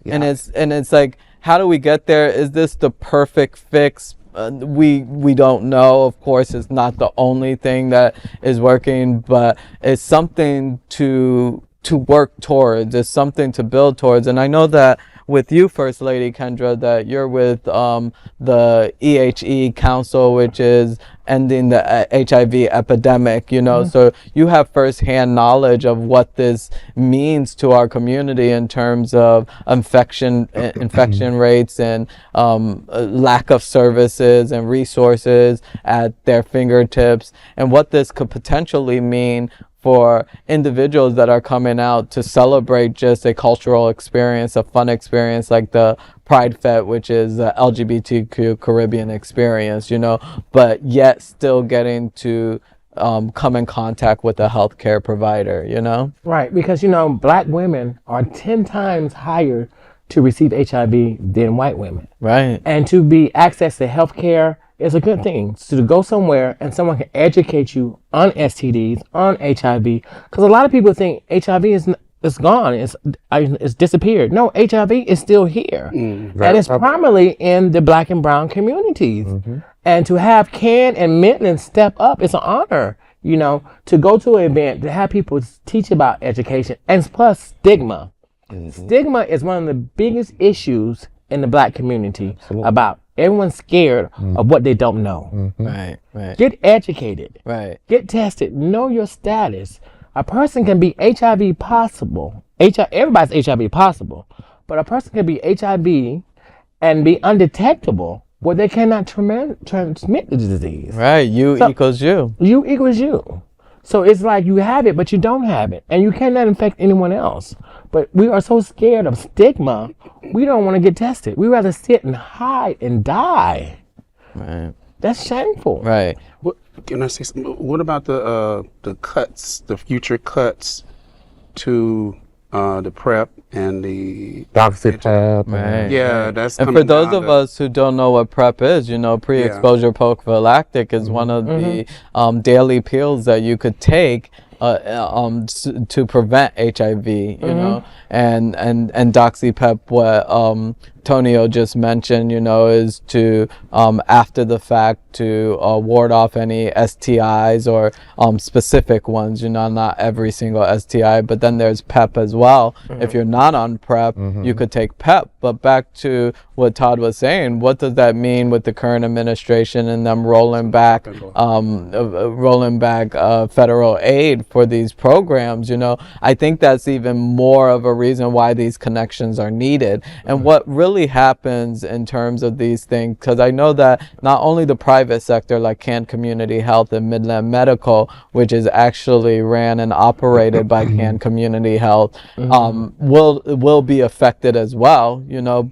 and it's like, how do we get there? Is this the perfect fix? We don't know. Of course, it's not the only thing that is working, but it's something to work towards. It's something to build towards. And I know that with you, First Lady Kendra, that you're with the EHE Council, which is ending the HIV epidemic, so you have firsthand knowledge of what this means to our community in terms of infection rates and lack of services and resources at their fingertips, and what this could potentially mean for individuals that are coming out to celebrate just a cultural experience, a fun experience like the Pride Fete, which is the LGBTQ Caribbean experience, but yet still getting to come in contact with a healthcare provider, Right, because Black women are 10 times higher to receive HIV than white women. Right. And to be access to healthcare is a good thing. So to go somewhere and someone can educate you on STDs, on HIV, because a lot of people think HIV is gone, it's disappeared. No, HIV is still here, and it's primarily in the Black and brown communities. And to have Ken and Midland step up, it's an honor. To go to an event, to have people teach about education, and plus stigma. Stigma is one of the biggest issues in the Black community. About everyone's scared of what they don't know. Right. Get educated. Right. Get tested. Know your status. A person can be HIV possible. Everybody's HIV possible, but a person can be HIV and be undetectable, where they cannot transmit the disease. Right. You equals you. You equals you. So it's like you have it, but you don't have it, and you cannot infect anyone else. But we are so scared of stigma, we don't want to get tested. We rather sit and hide and die. Right. That's shameful. Right. Can I say something? What about the cuts, the future cuts to the PrEP and the DoxyPep. Right. Yeah, that's And coming for those down of to- us who don't know what PrEP is, pre-exposure prophylactic is one of the daily pills that you could take to prevent HIV, and DoxyPep, what Tonio just mentioned, is to after the fact to ward off any STIs or specific ones, not every single STI, but then there's PEP as well. If you're not on PrEP, you could take PEP. But back to what Todd was saying, what does that mean with the current administration and them rolling back federal aid for these programs? I think that's even more of a reason why these connections are needed. And what really happens in terms of these things, because I know that not only the private sector like Can Community Health and Midland Medical, which is actually ran and operated by Can Community Health, will be affected as well,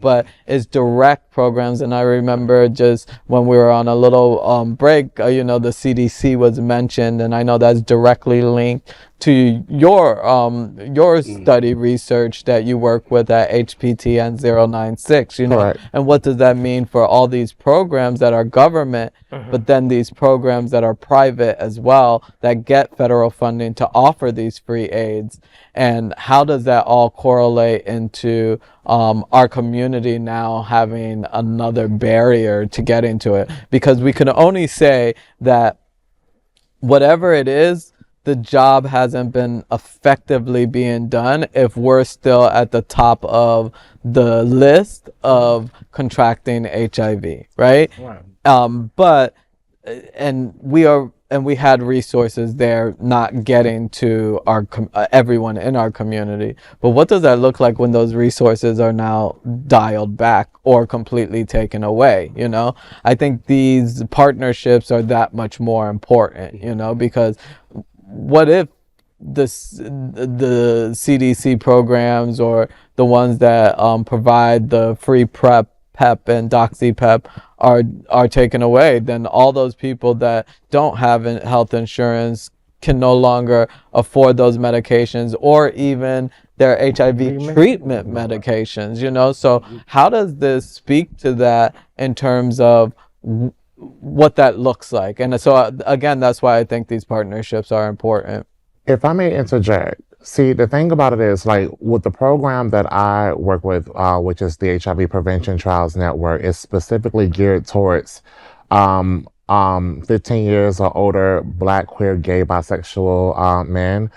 but it's direct programs. And I remember just when we were on a little break, the CDC was mentioned, and I know that's directly linked to your study research that you work with at HPTN 096, Correct. And what does that mean for all these programs that are government, but then these programs that are private as well that get federal funding to offer these free aids, and how does that all correlate into our community now having another barrier to get into it? Because we can only say that whatever it is, the job hasn't been effectively being done if we're still at the top of the list of contracting HIV, right? We had resources there not getting to our everyone in our community. But what does that look like when those resources are now dialed back or completely taken away? I think these partnerships are that much more important, because what if the CDC programs or the ones that provide the free PrEP, PEP, and DoxyPep are taken away? Then all those people that don't have health insurance can no longer afford those medications or even their HIV treatment medications, So how does this speak to that in terms of what that looks like? And so again, that's why I think these partnerships are important. If I may interject, see, the thing about it is, like, with the program that I work with, which is the HIV Prevention Trials Network, is specifically geared towards 15 years or older Black, queer, gay, bisexual men,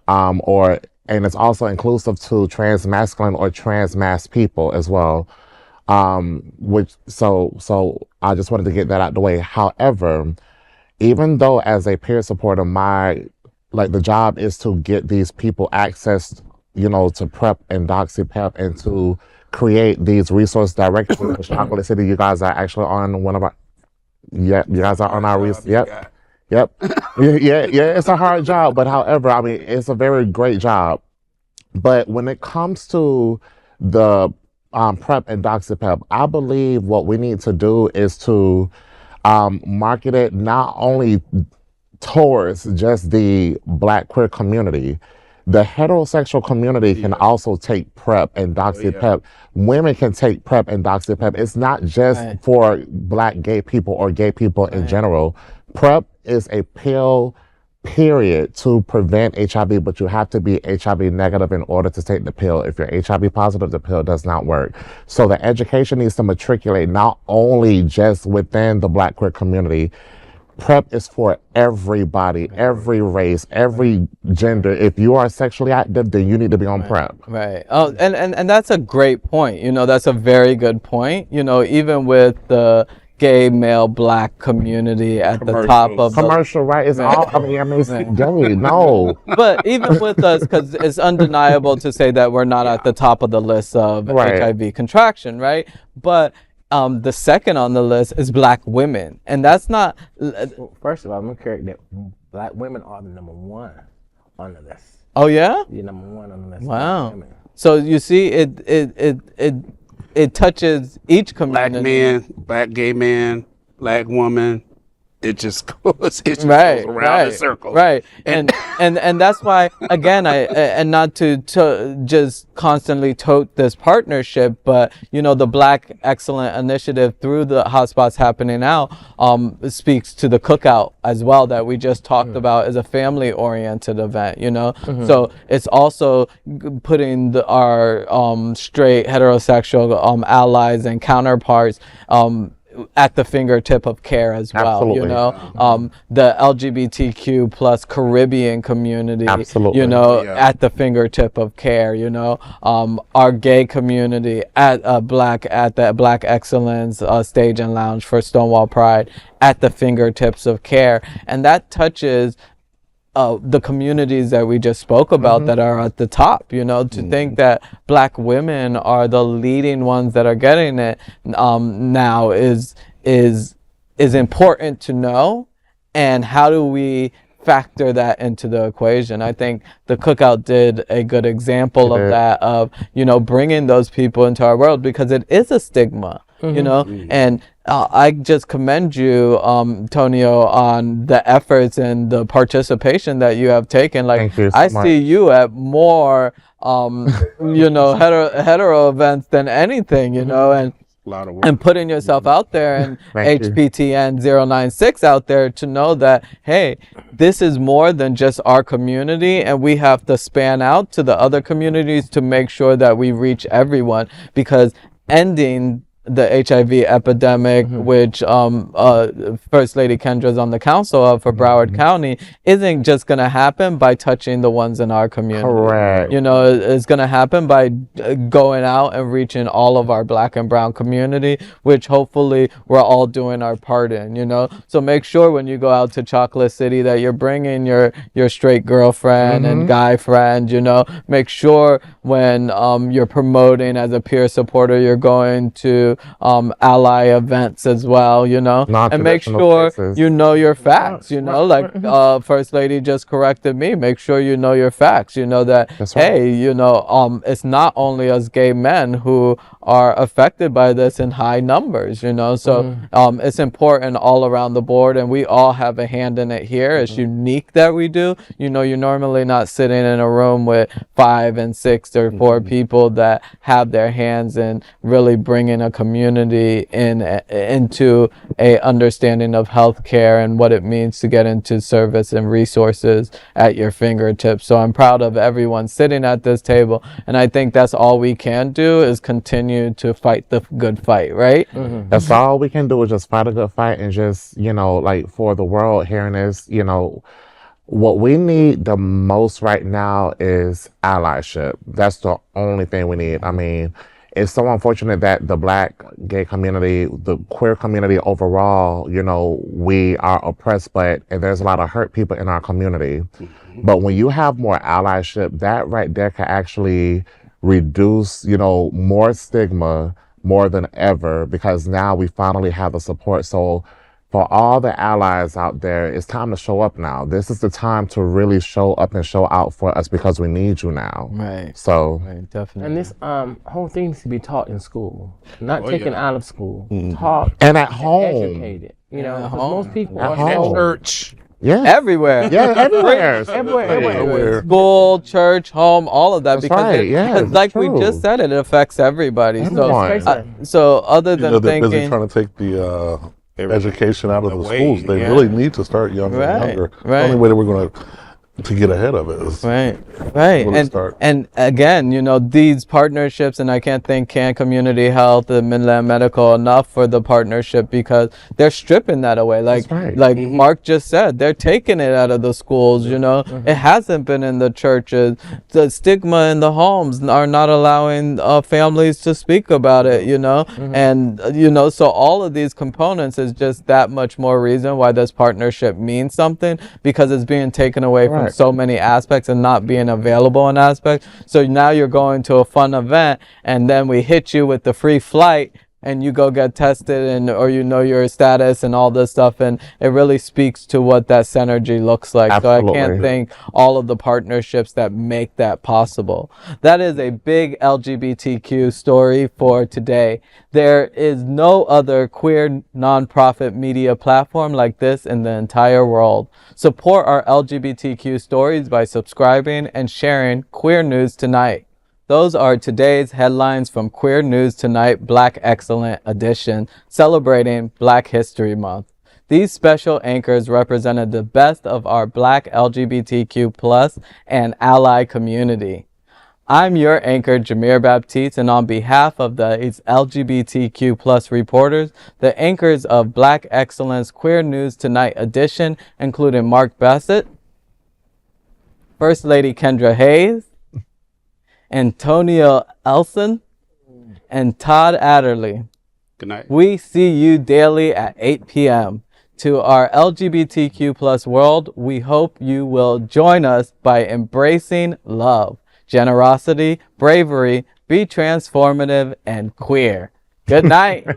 and it's also inclusive to transmasculine or transmass people as well. So I just wanted to get that out the way. However, even though as a peer supporter, the job is to get these people access, to PrEP and DoxyPep and to create these resource directories. Chocolate City, you guys are actually on one of our, you guys are on our, Yep. Yeah, it's a hard job, but however, I mean, it's a very great job. But when it comes to the PrEP and DoxyPep, I believe what we need to do is to market it not only towards just the Black queer community. The heterosexual community can also take PrEP and DoxyPep. Women can take PrEP and DoxyPep. It's not just for Black gay people or gay people in general. PrEP is a pill, period, to prevent HIV, but you have to be HIV negative in order to take the pill. If you're HIV positive, the pill does not work. So the education needs to matriculate not only just within the Black queer community. PrEP is for everybody, every race, every gender. If you are sexually active, then you need to be on PrEP. Right. Oh, and that's a great point. You know, that's a very good point. You know, even with the gay male Black community at the top of commercial, right? It's all, I mean, it's gay, no. But even with us, because it's undeniable to say that we're not at the top of the list of HIV contraction, right? But the second on the list is Black women, and that's not. First of all, I'm gonna correct that. Black women are the number one on the list. Oh yeah? You're number one on the list. Wow. So you see, it touches each community. Black man, Black gay man, Black woman. It just goes, goes around in circles. Right. And that's why, again, and not to just constantly tote this partnership, but, you know, the Black Excellent Initiative through the Hotspots Happening Now speaks to the Cookout as well that we just talked about as a family-oriented event, you know? So it's also putting our straight heterosexual allies and counterparts at the fingertip of care as well. Absolutely. You know, the LGBTQ plus Caribbean community, Absolutely. you know, at the fingertip of care, you know, our gay community at the Black Excellence Stage and Lounge for Stonewall Pride at the fingertips of care. And that touches the communities that we just spoke about that are at the top, you know, to think that Black women are the leading ones that are getting it now is important to know. And how do we factor that into the equation? I think the Cookout did a good example of that, of, you know, bringing those people into our world, because it is a stigma, you know, and I just commend you, Tonio, on the efforts and the participation that you have taken. Like, Thank you so I much. see you at more, you know, hetero events than anything, you know, and A lot of work. and putting yourself out there, and Thank you. HPTN 096 out there to know that, hey, this is more than just our community, and we have to span out to the other communities to make sure that we reach everyone, because ending the HIV epidemic, which First Lady Kendra's on the council of for Broward County, isn't just going to happen by touching the ones in our community. Correct. You know, it's going to happen by going out and reaching all of our Black and brown community, which hopefully we're all doing our part in, you know. So make sure when you go out to Chocolate City that you're bringing your straight girlfriend and guy friend, you know. Make sure when you're promoting as a peer supporter, you're going to ally events as well, you know, and make sure you know your facts, you know, like First Lady just corrected me. Make sure you know your facts, you know, that, hey, you know, it's not only us gay men who are affected by this in high numbers, you know, so it's important all around the board, and we all have a hand in it here. It's unique that we do, you know. You're normally not sitting in a room with 5 and 6 or 4 people that have their hands in really bringing a community into a understanding of healthcare and what it means to get into service and resources at your fingertips. So I'm proud of everyone sitting at this table, and I think that's all we can do is continue to fight the good fight, right? That's all we can do, is just fight a good fight, and just, you know, like, for the world hearing this, you know, what we need the most right now is allyship. That's the only thing we need. I mean, it's so unfortunate that the Black gay community, the queer community overall, you know, we are oppressed, and there's a lot of hurt people in our community. But when you have more allyship, that right there can actually reduce, you know, more stigma more than ever, because now we finally have the support. So for all the allies out there, it's time to show up now. This is the time to really show up and show out for us because we need you now. Right. So, Right, definitely. And this whole thing needs to be taught in school, not Oh, taken yeah. out of school. Taught and at home. educated. You know, 'cause most people At are home. so Church. Yeah. Everywhere. Yeah, everywhere. everywhere. School, church, home, all of that. That's because right, yeah, because like we true. just said, it affects everybody. Everyone. So other than They're busy thinking, trying to take the education out of the Away, schools. They yeah. really need to start younger and Right, younger. right. The only way that we're going to get ahead of it is right, We'll start. and again, you know, these partnerships, and I can't thank Can Community Health and Midland Medical enough for the partnership because they're stripping that away. Like, right. like Mark just said, they're taking it out of the schools. You know, it hasn't been in the churches. The stigma in the homes are not allowing families to speak about it. You know, and you know, so all of these components is just that much more reason why this partnership means something because it's being taken away from Right. so many aspects and not being available in aspects. So now you're going to a fun event and then we hit you with the free flight and you go get tested and or you know your status and all this stuff, and it really speaks to what that synergy looks like. So I can't Absolutely. thank all of the partnerships that make that possible. That is a big LGBTQ story for today. There is no other queer nonprofit media platform like this in the entire world. Support our LGBTQ stories by subscribing and sharing Queer News Tonight. Those are today's headlines from Queer News Tonight Black Excellent Edition, celebrating Black History Month. These special anchors represented the best of our Black LGBTQ plus and ally community. I'm your anchor, Jameer Baptiste, and on behalf of the LGBTQ plus reporters, the anchors of Black Excellence Queer News Tonight edition, including Marc Bassett, First Lady Kendra Hayes, Antonio Ellison, and Todd Adderly. Good night. We see you daily at 8 p.m. To our LGBTQ plus world, we hope you will join us by embracing love, generosity, bravery, be transformative, and queer. Good night.